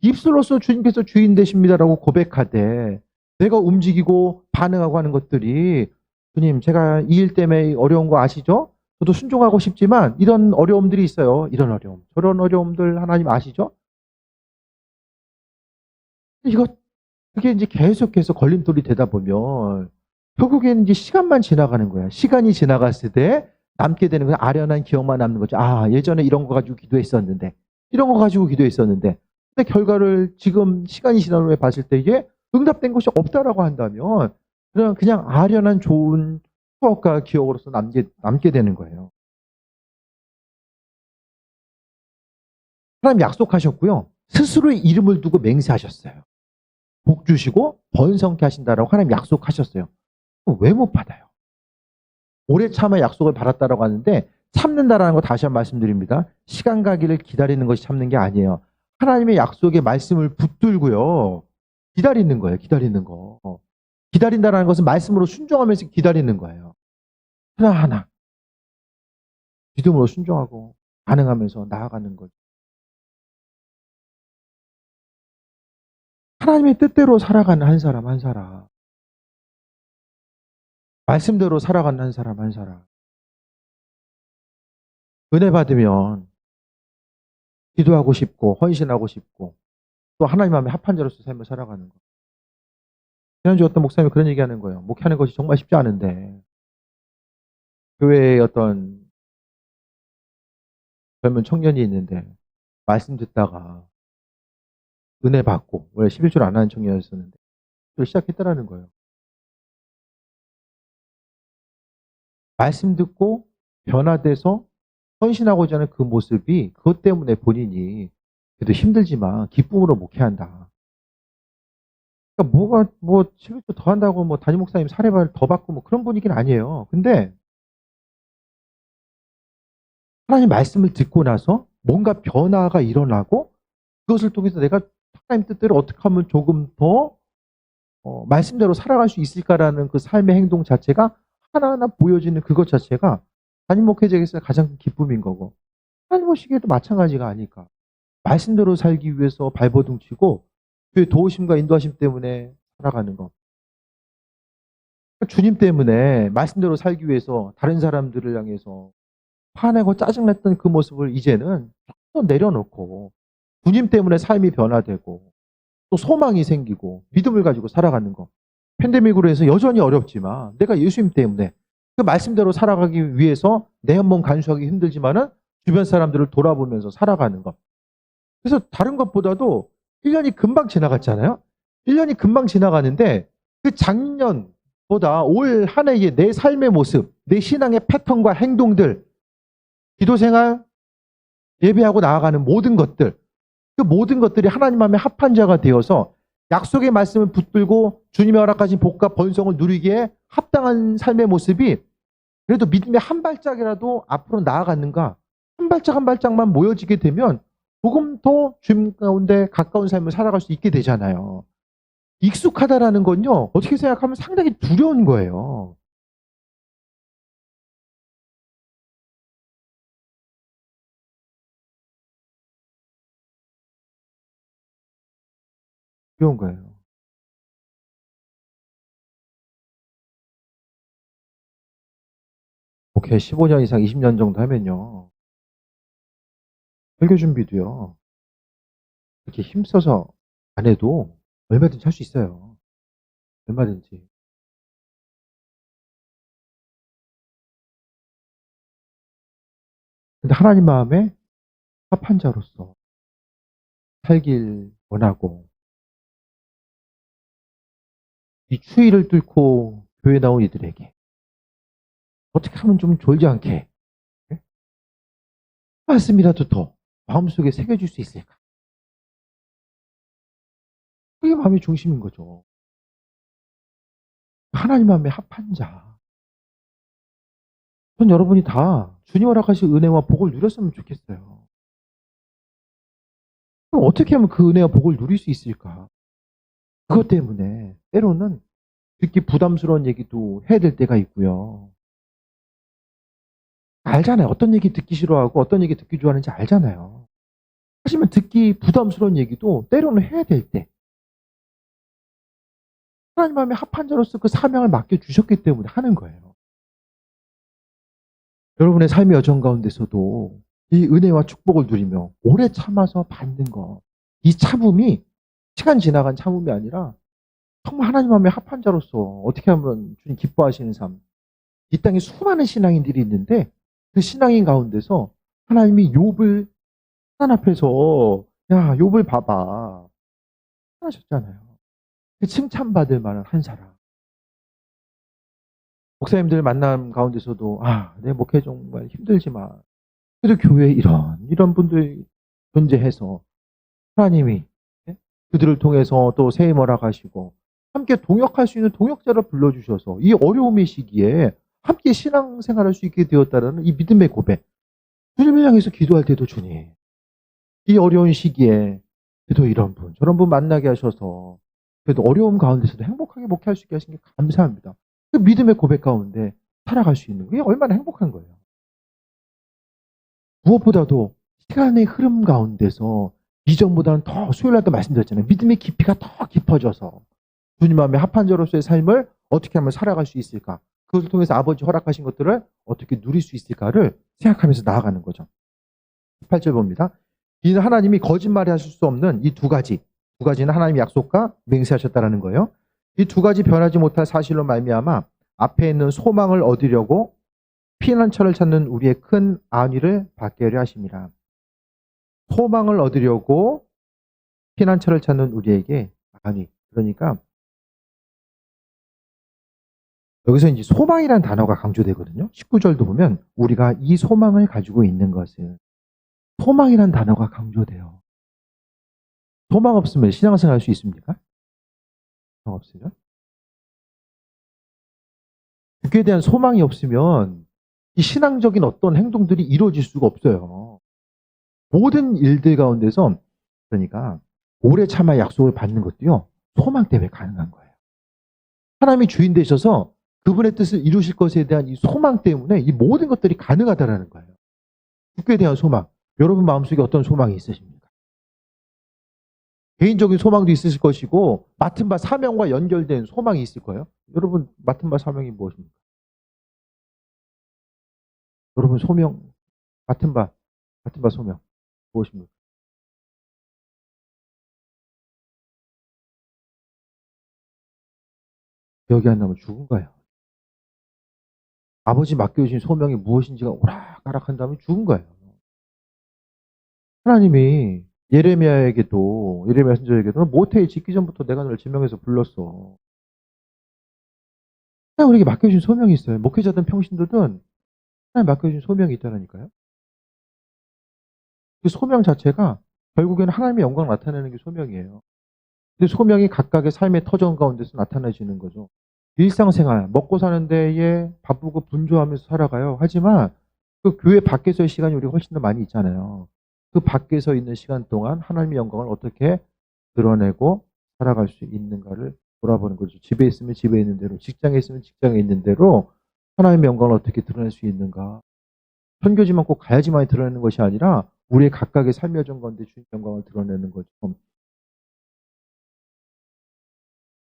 [SPEAKER 1] 입술로서 주님께서 주인 되십니다라고 고백하되 내가 움직이고 반응하고 하는 것들이 주님 제가 이 일 때문에 어려운 거 아시죠? 저도 순종하고 싶지만 이런 어려움들이 있어요. 이런 어려움, 저런 어려움들 하나님 아시죠? 그게 이제 계속해서 걸림돌이 되다 보면 결국에는 이제 시간만 지나가는 거야. 시간이 지나갔을 때 남게 되는 건 아련한 기억만 남는 거죠. 아, 예전에 이런 거 가지고 기도했었는데, 이런 거 가지고 기도했었는데, 근데 결과를 지금 시간이 지난 후에 봤을 때 이게 응답된 것이 없다라고 한다면 그냥 아련한 좋은 추억과 기억으로서 남게 되는 거예요. 하나님 약속하셨고요. 스스로의 이름을 두고 맹세하셨어요. 복 주시고 번성케 하신다라고 하나님 약속하셨어요. 왜 못 받아요? 오래 참아 약속을 받았다라고 하는데 참는다라는 거 다시 한번 말씀드립니다. 시간 가기를 기다리는 것이 참는 게 아니에요. 하나님의 약속의 말씀을 붙들고요. 기다리는 거예요. 기다리는 거. 기다린다라는 것은 말씀으로 순종하면서 기다리는 거예요. 하나하나. 믿음으로 순종하고 반응하면서 나아가는 거죠. 하나님의 뜻대로 살아가는 한 사람 한 사람. 말씀대로 살아가는 한 사람 한 사람. 은혜 받으면 기도하고 싶고 헌신하고 싶고 또 하나님 마음에 합한 자로서 삶을 살아가는 거. 지난주 어떤 목사님이 그런 얘기하는 거예요. 목회하는 것이 정말 쉽지 않은데 교회에 어떤 젊은 청년이 있는데 말씀 듣다가 은혜 받고 원래 11줄 안 하는 청년이었었는데 또 시작했다라는 거예요. 말씀 듣고 변화돼서 헌신하고자 하는 그 모습이 그것 때문에 본인이 그래도 힘들지만 기쁨으로 목회한다. 그러니까 뭐가 11조 더 한다고 뭐 담임 목사님 사례발 더 받고 뭐 그런 분위기는 아니에요. 근데 하나님 말씀을 듣고 나서 뭔가 변화가 일어나고 그것을 통해서 내가 하나님 뜻대로 어떻게 하면 조금 더 말씀대로 살아갈 수 있을까라는 그 삶의 행동 자체가 하나하나 보여지는 그것 자체가 담임 목회자에게서 가장 큰 기쁨인 거고 하나님 보시기에도 마찬가지가 아닐까. 말씀대로 살기 위해서 발버둥 치고 그의 도우심과 인도하심 때문에 살아가는 것. 주님 때문에 말씀대로 살기 위해서 다른 사람들을 향해서 화내고 짜증냈던 그 모습을 이제는 또 내려놓고 주님 때문에 삶이 변화되고 또 소망이 생기고 믿음을 가지고 살아가는 것. 팬데믹으로 해서 여전히 어렵지만 내가 예수님 때문에 그 말씀대로 살아가기 위해서 내 한 몸 간수하기 힘들지만은 주변 사람들을 돌아보면서 살아가는 것. 그래서 다른 것보다도 1년이 금방 지나갔잖아요. 1년이 금방 지나가는데 그 작년보다 올 한 해의 내 삶의 모습, 내 신앙의 패턴과 행동들, 기도 생활, 예배하고 나아가는 모든 것들 그 모든 것들이 하나님 마음에 합한 자가 되어서 약속의 말씀을 붙들고 주님의 허락하신 복과 번성을 누리기에 합당한 삶의 모습이 그래도 믿음의 한 발짝이라도 앞으로 나아갔는가? 한 발짝 한 발짝만 모여지게 되면 조금 더 주님 가운데 가까운 삶을 살아갈 수 있게 되잖아요. 익숙하다라는 건요, 어떻게 생각하면 상당히 두려운 거예요. 두려운 거예요. 목회 15년 이상 20년 정도 하면요, 설교 준비도요, 이렇게 힘써서 안 해도 얼마든지 할 수 있어요. 얼마든지. 근데 하나님 마음에 합한 자로서 살길 원하고, 이 추위를 뚫고 교회 나온 이들에게 어떻게 하면 좀 졸지 않게 예? 말씀이라도 더 마음속에 새겨줄 수 있을까? 그게 마음의 중심인 거죠. 하나님 마음에 합한 자. 전 여러분이 다 주님 허락하신 은혜와 복을 누렸으면 좋겠어요. 그럼 어떻게 하면 그 은혜와 복을 누릴 수 있을까? 그것 때문에 때로는 듣기 부담스러운 얘기도 해야 될 때가 있고요. 알잖아요. 어떤 얘기 듣기 싫어하고 어떤 얘기 듣기 좋아하는지 알잖아요. 하지만 듣기 부담스러운 얘기도 때로는 해야 될 때. 하나님 마음에 합한 자로서 그 사명을 맡겨주셨기 때문에 하는 거예요. 여러분의 삶의 여정 가운데서도 이 은혜와 축복을 누리며 오래 참아서 받는 것. 이 참음이 시간 지나간 참음이 아니라 정말 하나님 마음에 합한 자로서 어떻게 하면 주님 기뻐하시는 삶. 이 땅에 수많은 신앙인들이 있는데 그 신앙인 가운데서 하나님이 욥을 하나님 앞에서 야 욥을 봐봐 하셨잖아요. 그 칭찬받을 만한 한 사람. 목사님들 만남 가운데서도 내 목회 정말 힘들지만 그래도 교회에 이런 분들이 존재해서 하나님이 예? 그들을 통해서 또 새 힘 허락하시고 함께 동역할 수 있는 동역자를 불러주셔서 이 어려움의 시기에 함께 신앙생활할 수 있게 되었다는 이 믿음의 고백. 주님을 향해서 기도할 때도 주님, 이 어려운 시기에 그래도 이런 분, 저런 분 만나게 하셔서 그래도 어려움 가운데서도 행복하게 목회할 수 있게 하신 게 감사합니다. 그 믿음의 고백 가운데 살아갈 수 있는 게 얼마나 행복한 거예요. 무엇보다도 시간의 흐름 가운데서 이전보다는 더 수요일 날도 말씀드렸잖아요. 믿음의 깊이가 더 깊어져서 주님 마음에 합한 자로서의 삶을 어떻게 하면 살아갈 수 있을까? 그것을 통해서 아버지 허락하신 것들을 어떻게 누릴 수 있을까를 생각하면서 나아가는 거죠. 8절 봅니다. 이는 하나님이 거짓말이 하실 수 없는 이 두 가지는 하나님의 약속과 맹세하셨다라는 거예요. 이 두 가지 변하지 못할 사실로 말미암아 앞에 있는 소망을 얻으려고 피난처를 찾는 우리의 큰 안위를 받게 하려 하심이라. 소망을 얻으려고 피난처를 찾는 우리에게 안위. 그러니까 여기서 이제 소망이라는 단어가 강조되거든요. 19절도 보면 우리가 이 소망을 가지고 있는 것은 소망이라는 단어가 강조돼요. 소망 없으면 신앙생활 할 수 있습니까? 소망 없으면? 그에 대한 소망이 없으면 이 신앙적인 어떤 행동들이 이루어질 수가 없어요. 모든 일들 가운데서 그러니까 오래 참아 약속을 받는 것도요. 소망 때문에 가능한 거예요. 하나님이 주인 되셔서 그분의 뜻을 이루실 것에 대한 이 소망 때문에 이 모든 것들이 가능하다라는 거예요. 죽게 대한 소망. 여러분 마음속에 어떤 소망이 있으십니까? 개인적인 소망도 있으실 것이고 맡은 바 사명과 연결된 소망이 있을 거예요. 여러분 맡은 바 사명이 무엇입니까? 여러분 맡은 바 소명 무엇입니까? 기억이 안 나면 죽은 거예요. 아버지 맡겨주신 소명이 무엇인지가 오락가락한 다음에 죽은 거예요. 하나님이 예레미야 선지자에게도 모태에 짓기 전부터 내가 너를 지명해서 불렀어. 하나님 우리에게 맡겨주신 소명이 있어요. 목회자든 평신도든 하나님 맡겨주신 소명이 있다니까요. 그 소명 자체가 결국에는 하나님의 영광을 나타내는 게 소명이에요. 근데 소명이 각각의 삶의 터전 가운데서 나타나지는 거죠. 일상생활, 먹고 사는 데에 바쁘고 분주하면서 살아가요. 하지만 그 교회 밖에서의 시간이 우리가 훨씬 더 많이 있잖아요. 그 밖에서 있는 시간 동안 하나님의 영광을 어떻게 드러내고 살아갈 수 있는가를 돌아보는 거죠. 집에 있으면 집에 있는 대로, 직장에 있으면 직장에 있는 대로 하나님의 영광을 어떻게 드러낼 수 있는가. 선교지만 꼭 가야지만 드러내는 것이 아니라 우리의 각각의 삶의 전 가운데 주님 영광을 드러내는 거죠.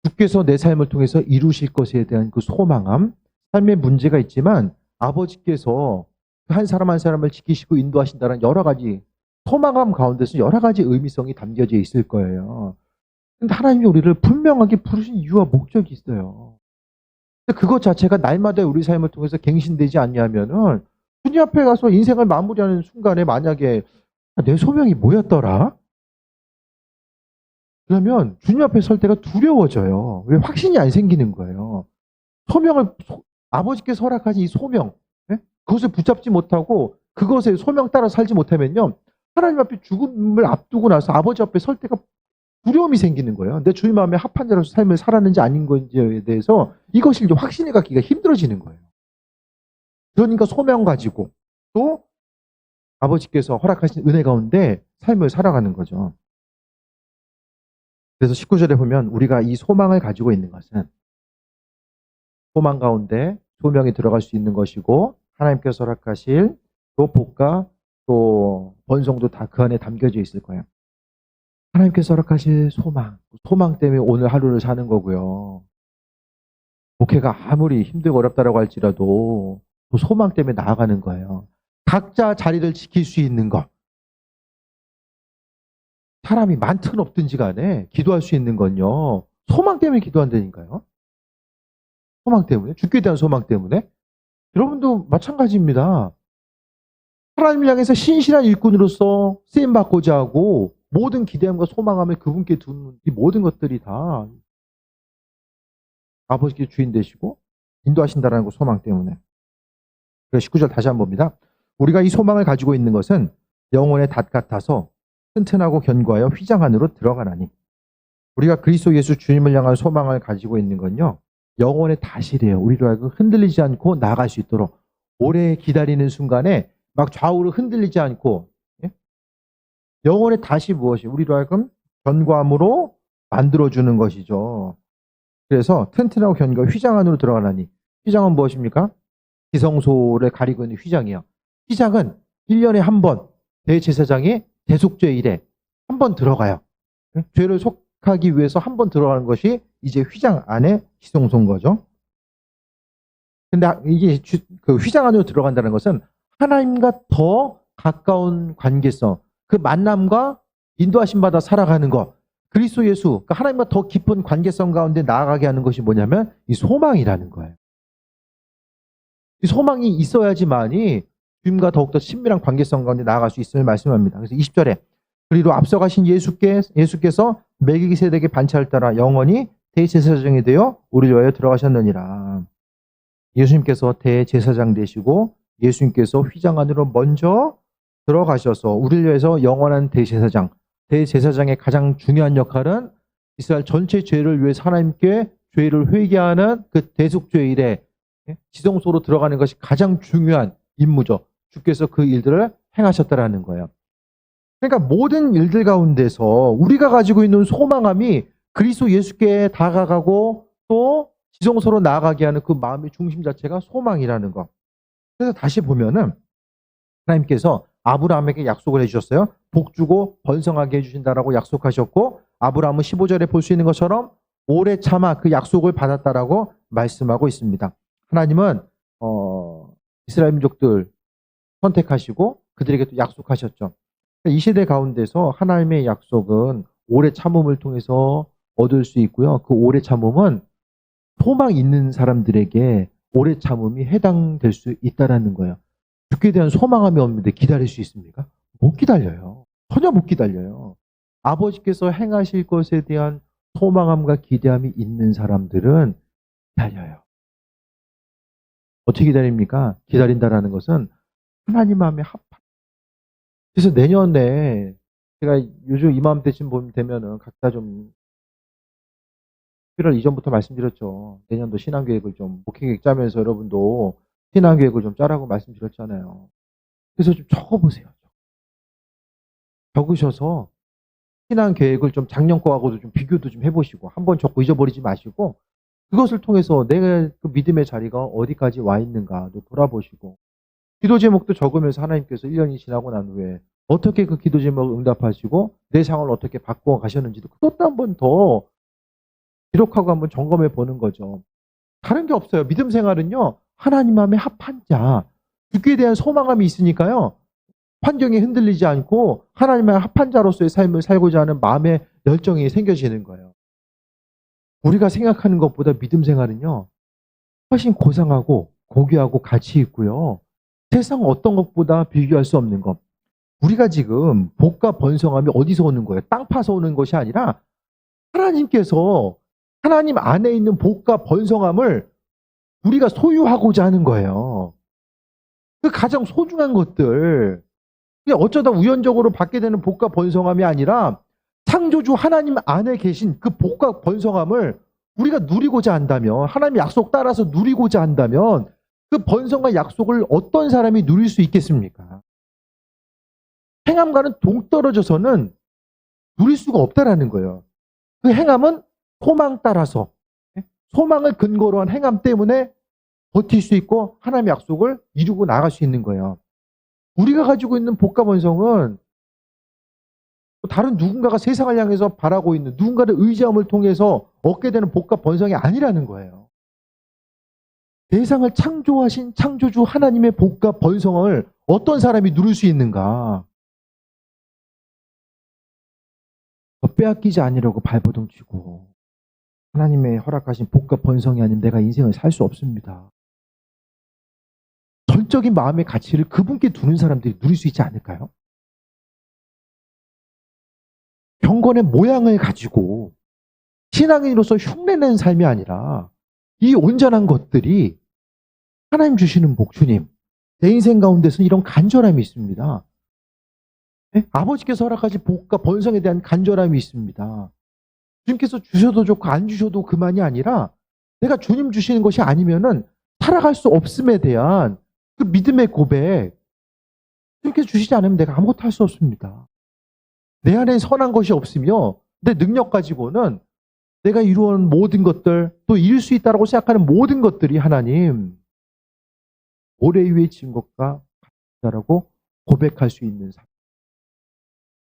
[SPEAKER 1] 주께서 내 삶을 통해서 이루실 것에 대한 그 소망함, 삶의 문제가 있지만 아버지께서 한 사람 한 사람을 지키시고 인도하신다는 여러 가지 소망함 가운데서 여러 가지 의미성이 담겨져 있을 거예요. 근데 하나님이 우리를 분명하게 부르신 이유와 목적이 있어요. 근데 그것 자체가 날마다 우리 삶을 통해서 갱신되지 않냐면은 주님 앞에 가서 인생을 마무리하는 순간에 만약에 내 소명이 뭐였더라? 그러면 주님 앞에 설 때가 두려워져요. 왜? 확신이 안 생기는 거예요. 소명을 아버지께서 허락하신 이 소명, 예? 그것을 붙잡지 못하고 그것에 소명 따라 살지 못하면요, 하나님 앞에 죽음을 앞두고 나서 아버지 앞에 설 때가 두려움이 생기는 거예요. 내 주님 마음에 합한 자로서 삶을 살았는지 아닌 건지에 대해서 이것이 이제 확신을 갖기가 힘들어지는 거예요. 그러니까 소명 가지고 또 아버지께서 허락하신 은혜 가운데 삶을 살아가는 거죠. 그래서 19절에 보면 우리가 이 소망을 가지고 있는 것은 소망 가운데 소명이 들어갈 수 있는 것이고 하나님께서 허락하실 또 복과 또 번성도 다 그 안에 담겨져 있을 거예요. 하나님께서 허락하실 소망, 소망 때문에 오늘 하루를 사는 거고요. 목회가 아무리 힘들고 어렵다라고 할지라도 그 소망 때문에 나아가는 거예요. 각자 자리를 지킬 수 있는 것. 사람이 많든 없든지 간에 기도할 수 있는 건요, 소망 때문에 기도한다니까요. 소망 때문에, 죽게 대한 소망 때문에. 여러분도 마찬가지입니다. 하나님을 향해서 신실한 일꾼으로서 쓰임받고자 하고 모든 기대함과 소망함을 그분께 두는 이 모든 것들이 다 아버지께 주인 되시고 인도하신다는 그 소망 때문에. 그래서 19절 다시 한번 봅니다. 우리가 이 소망을 가지고 있는 것은 영혼의 닷 같아서 튼튼하고 견고하여 휘장 안으로 들어가나니. 우리가 그리스도 예수 주님을 향한 소망을 가지고 있는 건요, 영혼의 닷이래요. 우리로 하여금 흔들리지 않고 나아갈 수 있도록 오래 기다리는 순간에 막 좌우로 흔들리지 않고, 예? 영혼의 닷이 무엇이? 우리로 하여금 견고함으로 만들어주는 것이죠. 그래서 튼튼하고 견고한 휘장 안으로 들어가나니. 휘장은 무엇입니까? 지성소를 가리고 있는 휘장이요. 휘장은 1년에 한 번 대제사장이 대속죄일에 한 번 들어가요. 죄를 속하기 위해서 한 번 들어가는 것이 이제 휘장 안에 지성소인 거죠. 근데 이게 그 휘장 안으로 들어간다는 것은 하나님과 더 가까운 관계성, 그 만남과 인도하심 받아 살아가는 것, 그리스도 예수, 그러니까 하나님과 더 깊은 관계성 가운데 나아가게 하는 것이 뭐냐면 이 소망이라는 거예요. 이 소망이 있어야지만이 주님과 더욱더 친밀한 관계성 가운데 나아갈 수 있음을 말씀합니다. 그래서 20절에 그리로 앞서가신 예수께서 멜기세덱의 반차를 따라 영원히 대제사장이 되어 우리를 위하여 들어가셨느니라. 예수님께서 대제사장 되시고 예수님께서 휘장 안으로 먼저 들어가셔서 우리를 위해서 영원한 대제사장의 가장 중요한 역할은 이스라엘 전체 죄를 위해서 하나님께 죄를 회개하는 그 대속죄일에 지성소로 들어가는 것이 가장 중요한 임무죠. 주께서 그 일들을 행하셨다라는 거예요. 그러니까 모든 일들 가운데서 우리가 가지고 있는 소망함이 그리스도 예수께 다가가고 또 지성소로 나아가게 하는 그 마음의 중심 자체가 소망이라는 것. 그래서 다시 보면은 하나님께서 아브라함에게 약속을 해주셨어요. 복 주고 번성하게 해주신다라고 약속하셨고 아브라함은 15절에 볼 수 있는 것처럼 오래 참아 그 약속을 받았다라고 말씀하고 있습니다. 하나님은 이스라엘 민족들 선택하시고 그들에게 또 약속하셨죠. 이 시대 가운데서 하나님의 약속은 오래 참음을 통해서 얻을 수 있고요. 그 오래 참음은 소망 있는 사람들에게 오래 참음이 해당될 수 있다라는 거예요. 죽게 대한 소망함이 없는데 기다릴 수 있습니까? 못 기다려요. 전혀 못 기다려요. 아버지께서 행하실 것에 대한 소망함과 기대함이 있는 사람들은 기다려요. 어떻게 기다립니까? 기다린다라는 것은 하나님 마음에 합한. 그래서 내년에 제가 요즘 이맘때쯤 되면은 각자 좀 11월 이전부터 말씀드렸죠. 내년도 신앙계획을 좀 목회계획 짜면서 여러분도 신앙계획을 좀 짜라고 말씀드렸잖아요. 그래서 좀 적어보세요. 적으셔서 신앙계획을 좀 작년 거하고도 좀 비교도 좀 해보시고 한번 적고 잊어버리지 마시고 그것을 통해서 내가 그 믿음의 자리가 어디까지 와 있는가도 돌아보시고 기도 제목도 적으면서 하나님께서 1년이 지나고 난 후에 어떻게 그 기도 제목을 응답하시고 내 상황을 어떻게 바꿔 가셨는지도 그것도 한번 더 기록하고 한번 점검해 보는 거죠. 다른 게 없어요. 믿음 생활은요. 하나님 마음에 합한 자, 죽기에 대한 소망감이 있으니까요. 환경이 흔들리지 않고 하나님의 합한 자로서의 삶을 살고자 하는 마음의 열정이 생겨지는 거예요. 우리가 생각하는 것보다 믿음 생활은요. 훨씬 고상하고 고귀하고 가치 있고요. 세상 어떤 것보다 비교할 수 없는 것. 우리가 지금 복과 번성함이 어디서 오는 거예요? 땅 파서 오는 것이 아니라 하나님께서 하나님 안에 있는 복과 번성함을 우리가 소유하고자 하는 거예요. 그 가장 소중한 것들. 어쩌다 우연적으로 받게 되는 복과 번성함이 아니라 창조주 하나님 안에 계신 그 복과 번성함을 우리가 누리고자 한다면, 하나님 약속 따라서 누리고자 한다면 그 번성과 약속을 어떤 사람이 누릴 수 있겠습니까? 행함과는 동떨어져서는 누릴 수가 없다라는 거예요. 그 행함은 소망 따라서, 소망을 근거로 한 행함 때문에 버틸 수 있고 하나님의 약속을 이루고 나갈 수 있는 거예요. 우리가 가지고 있는 복과 번성은 다른 누군가가 세상을 향해서 바라고 있는 누군가를 의지함을 통해서 얻게 되는 복과 번성이 아니라는 거예요. 세상을 창조하신 창조주 하나님의 복과 번성을 어떤 사람이 누릴 수 있는가? 빼앗기지 않으려고 발버둥 치고 하나님의 허락하신 복과 번성이 아니면 내가 인생을 살 수 없습니다. 전적인 마음의 가치를 그분께 두는 사람들이 누릴 수 있지 않을까요? 경건의 모양을 가지고 신앙인으로서 흉내내는 삶이 아니라 이 온전한 것들이 하나님 주시는 복, 주님. 내 인생 가운데서 이런 간절함이 있습니다. 네? 아버지께서 허락하신 복과 번성에 대한 간절함이 있습니다. 주님께서 주셔도 좋고 안 주셔도 그만이 아니라 내가 주님 주시는 것이 아니면은 살아갈 수 없음에 대한 그 믿음의 고백. 주님께서 주시지 않으면 내가 아무것도 할 수 없습니다. 내 안에 선한 것이 없으며 내 능력 가지고는 내가 이루어온 모든 것들 또 이룰 수 있다고 생각하는 모든 것들이 하나님 모래 위에 지은 것과 같다라고 고백할 수 있는 삶.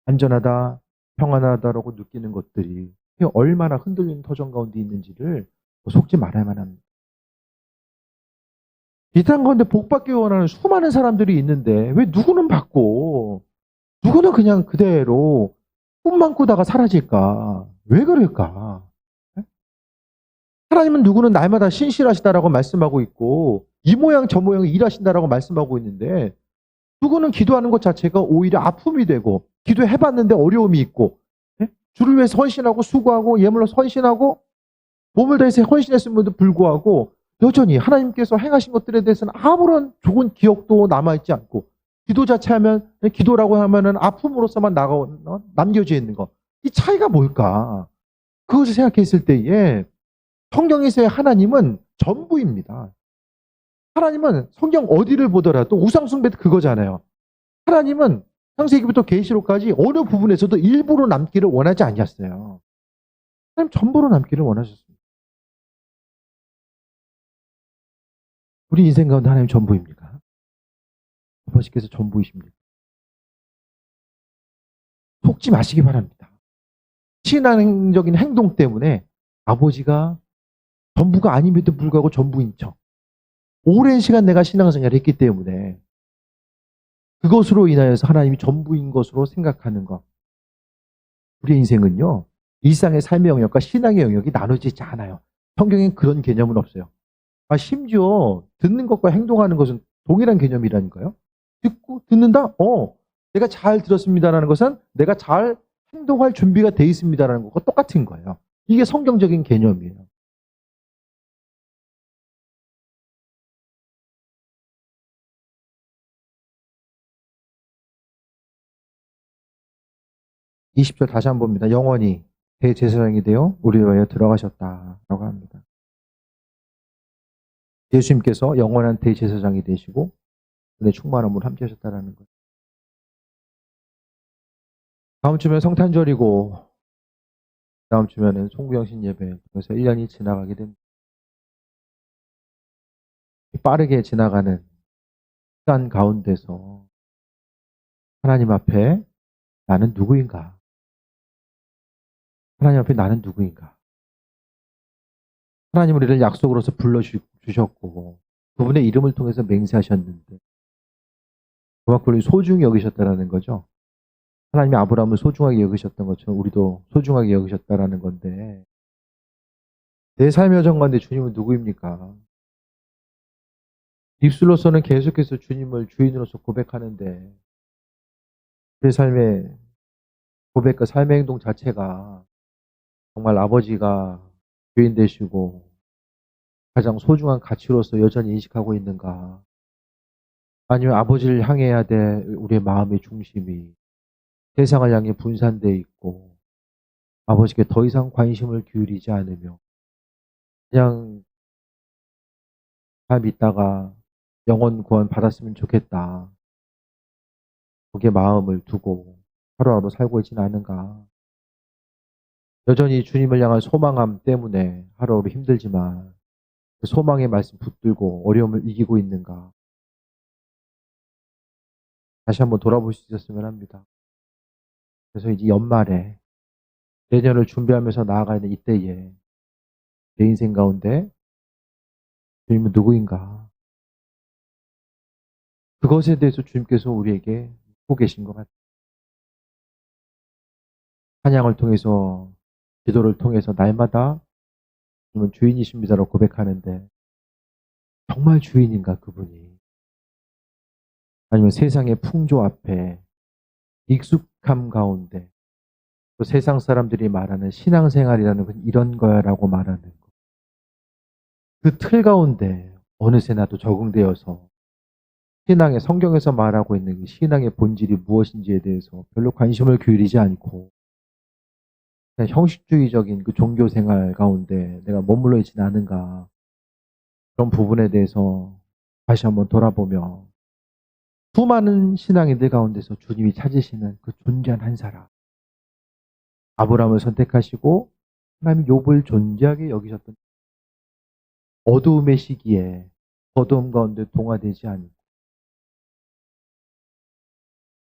[SPEAKER 1] 안전하다, 평안하다라고 느끼는 것들이 얼마나 흔들리는 터전 가운데 있는지를 속지 말아야만 합니다. 이 땅 가운데 복 받기 원하는 수많은 사람들이 있는데 왜 누구는 받고 누구는 그냥 그대로 꿈만 꾸다가 사라질까? 왜 그럴까? 하나님은 누구는 날마다 신실하시다라고 말씀하고 있고 이 모양 저 모양 일하신다라고 말씀하고 있는데 누구는 기도하는 것 자체가 오히려 아픔이 되고 기도해봤는데 어려움이 있고 주를 위해서 헌신하고 수고하고 예물로 헌신하고 몸을 다해서 헌신했음에도 불구하고 여전히 하나님께서 행하신 것들에 대해서는 아무런 좋은 기억도 남아있지 않고 기도 자체 하면 기도라고 하면은 아픔으로서만 남겨져 있는 것. 이 차이가 뭘까? 그것을 생각했을 때에 성경에서의 하나님은 전부입니다. 하나님은 성경 어디를 보더라도 우상숭배도 그거잖아요. 하나님은 창세기부터 계시록까지 어느 부분에서도 일부러 남기를 원하지 않았어요. 하나님 전부로 남기를 원하셨습니다. 우리 인생 가운데 하나님 전부입니까? 아버지께서 전부이십니까? 속지 마시기 바랍니다. 신앙적인 행동 때문에 아버지가 전부가 아님에도 불구하고 전부인 척. 오랜 시간 내가 신앙생활을 했기 때문에 그것으로 인하여서 하나님이 전부인 것으로 생각하는 것. 우리의 인생은요. 일상의 삶의 영역과 신앙의 영역이 나눠지지 않아요. 성경엔 그런 개념은 없어요. 심지어 듣는 것과 행동하는 것은 동일한 개념이라니까요. 듣고 듣는다? 내가 잘 들었습니다라는 것은 내가 잘 행동할 준비가 돼 있습니다라는 것과 똑같은 거예요. 이게 성경적인 개념이에요. 20절 다시 한번 봅니다. 영원히 대제사장이 되어 우리를 위하여 들어가셨다라고 합니다. 예수님께서 영원한 대제사장이 되시고 은혜 충만함으로 함께 하셨다라는 것. 다음 주면 성탄절이고 다음 주면은 송구영신 예배. 그래서 1년이 지나가게 됩니다. 빠르게 지나가는 시간 가운데서 하나님 앞에 나는 누구인가? 하나님 앞에 나는 누구인가? 하나님 우리를 약속으로서 불러주셨고 그분의 이름을 통해서 맹세하셨는데 그만큼 우리 소중히 여기셨다라는 거죠. 하나님이 아브라함을 소중하게 여기셨던 것처럼 우리도 소중하게 여기셨다라는 건데 내 삶의 여정 가운데 주님은 누구입니까? 입술로서는 계속해서 주님을 주인으로서 고백하는데 내 삶의 고백과 삶의 행동 자체가 정말 아버지가 주인 되시고 가장 소중한 가치로서 여전히 인식하고 있는가? 아니면 아버지를 향해야 될 우리의 마음의 중심이 세상을 향해 분산되어 있고 아버지께 더 이상 관심을 기울이지 않으며 그냥 잘 믿다가 영혼 구원 받았으면 좋겠다. 거기에 마음을 두고 하루하루 살고 있지는 않은가? 여전히 주님을 향한 소망함 때문에 하루하루 힘들지만 그 소망의 말씀 붙들고 어려움을 이기고 있는가? 다시 한번 돌아볼 수 있었으면 합니다. 그래서 이제 연말에 내년을 준비하면서 나아가는 이때에 내 인생 가운데 주님은 누구인가? 그것에 대해서 주님께서 우리에게 묻고 계신 것 같아요. 찬양을 통해서 기도를 통해서 날마다 주님은 주인이십니다라고 고백하는데 정말 주인인가 그분이? 아니면 세상의 풍조 앞에 익숙함 가운데 또 세상 사람들이 말하는 신앙생활이라는 건 이런 거야라고 말하는 거. 그 틀 가운데 어느새 나도 적응되어서 신앙의 성경에서 말하고 있는 그 신앙의 본질이 무엇인지에 대해서 별로 관심을 기울이지 않고 그냥 형식주의적인 그 종교 생활 가운데 내가 머물러 있지는 않은가 그런 부분에 대해서 다시 한번 돌아보며 수많은 신앙인들 가운데서 주님이 찾으시는 그 존재한 한 사람 아브라함을 선택하시고 하나님이 욥을 존재하게 여기셨던 어두움의 시기에 어두움 가운데 동화되지 않고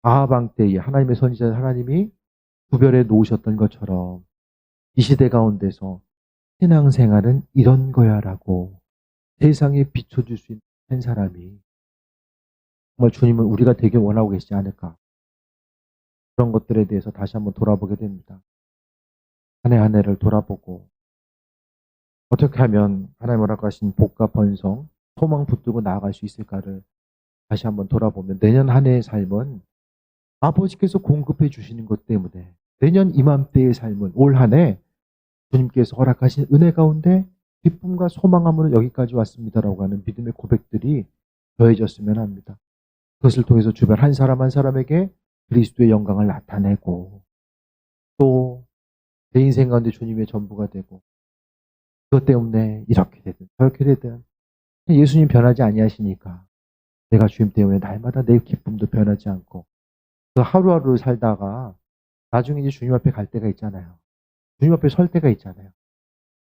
[SPEAKER 1] 아하방 때에 하나님의 선지자 하나님이 구별해 놓으셨던 것처럼 이 시대 가운데서 신앙생활은 이런 거야라고 세상에 비춰줄 수 있는 한 사람이 정말 주님은 우리가 되게 원하고 계시지 않을까 그런 것들에 대해서 다시 한번 돌아보게 됩니다. 한 해 한 해를 돌아보고 어떻게 하면 하나님 허락하신 복과 번성, 소망 붙들고 나아갈 수 있을까를 다시 한번 돌아보면 내년 한 해의 삶은 아버지께서 공급해 주시는 것 때문에 내년 이맘때의 삶은 올 한 해 주님께서 허락하신 은혜 가운데 기쁨과 소망함으로 여기까지 왔습니다라고 하는 믿음의 고백들이 더해졌으면 합니다. 그것을 통해서 주변 한 사람 한 사람에게 그리스도의 영광을 나타내고 또 내 인생 가운데 주님의 전부가 되고 그것 때문에 이렇게 되든 저렇게 되든 예수님 변하지 아니하시니까 내가 주님 때문에 날마다 내 기쁨도 변하지 않고 그 하루하루를 살다가 나중에 이제 주님 앞에 갈 때가 있잖아요. 주님 앞에 설 때가 있잖아요.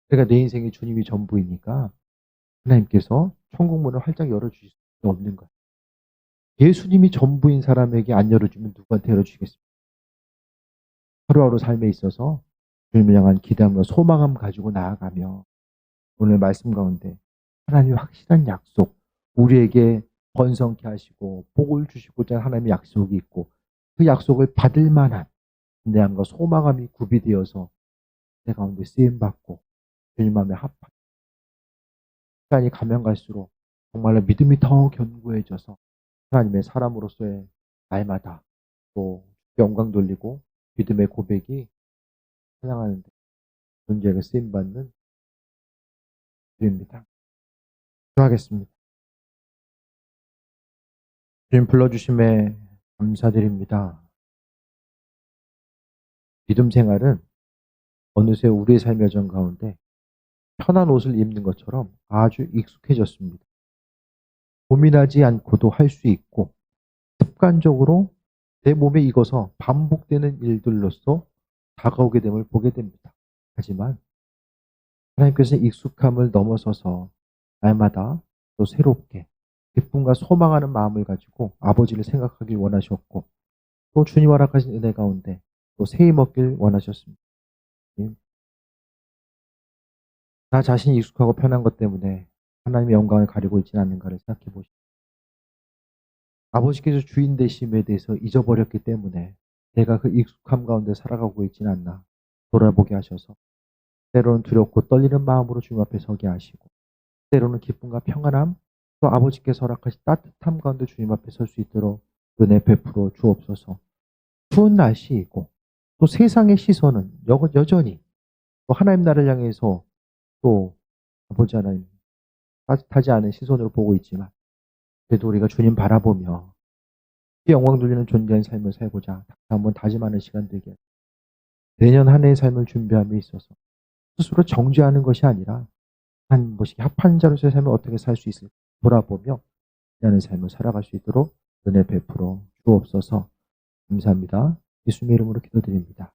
[SPEAKER 1] 그러니까 내 인생이 주님이 전부이니까 하나님께서 천국 문을 활짝 열어주실 수 없는 거예요. 예수님이 전부인 사람에게 안 열어주면 누구한테 열어주시겠습니까? 하루하루 삶에 있어서 주님을 향한 기대함과 소망함 가지고 나아가며 오늘 말씀 가운데 하나님의 확실한 약속, 우리에게 번성케 하시고 복을 주시고자 하나님의 약속이 있고 그 약속을 받을 만한 인내함과 소망함이 구비되어서 내 가운데 쓰임받고 주님 마음에 합한 시간이 가면 갈수록 정말로 믿음이 더 견고해져서 하나님의 사람으로서의 날마다 또 영광 돌리고 믿음의 고백이 찬양하는 데 존재하게 쓰임받는 주입니다. 기도하겠습니다. 주님 불러주심에 감사드립니다. 믿음 생활은 어느새 우리의 삶의 여정 가운데 편한 옷을 입는 것처럼 아주 익숙해졌습니다. 고민하지 않고도 할 수 있고 습관적으로 내 몸에 익어서 반복되는 일들로서 다가오게 됨을 보게 됩니다. 하지만 하나님께서는 익숙함을 넘어서서 날마다 또 새롭게 기쁨과 소망하는 마음을 가지고 아버지를 생각하길 원하셨고 또 주님 허락하신 은혜 가운데 또 세임 얻길 원하셨습니다. 나 자신이 익숙하고 편한 것 때문에 하나님의 영광을 가리고 있지는 않는가를 생각해 보십시오. 아버지께서 주인 되심에 대해서 잊어버렸기 때문에 내가 그 익숙함 가운데 살아가고 있지는 않나 돌아보게 하셔서 때로는 두렵고 떨리는 마음으로 주님 앞에 서게 하시고 때로는 기쁨과 평안함 또 아버지께서 허락하신 따뜻함 가운데 주님 앞에 설 수 있도록 은혜 베풀어 주옵소서. 추운 날씨이고 또 세상의 시선은 여전히 또 하나님 나라를 향해서 또 아버지 하나님 따뜻하지 않은 시선으로 보고 있지만 그래도 우리가 주님 바라보며 영광 돌리는 존재한 삶을 살고자 다시 한번 다짐하는 시간 되게 하시고 내년 한 해의 삶을 준비함에 있어서 스스로 정죄하는 것이 아니라 한 것이 합한 자로서의 삶을 어떻게 살 수 있을까 돌아보며 하는 삶을 살아갈 수 있도록 은혜 베풀어 주옵소서. 감사합니다. 예수님의 이름으로 기도드립니다.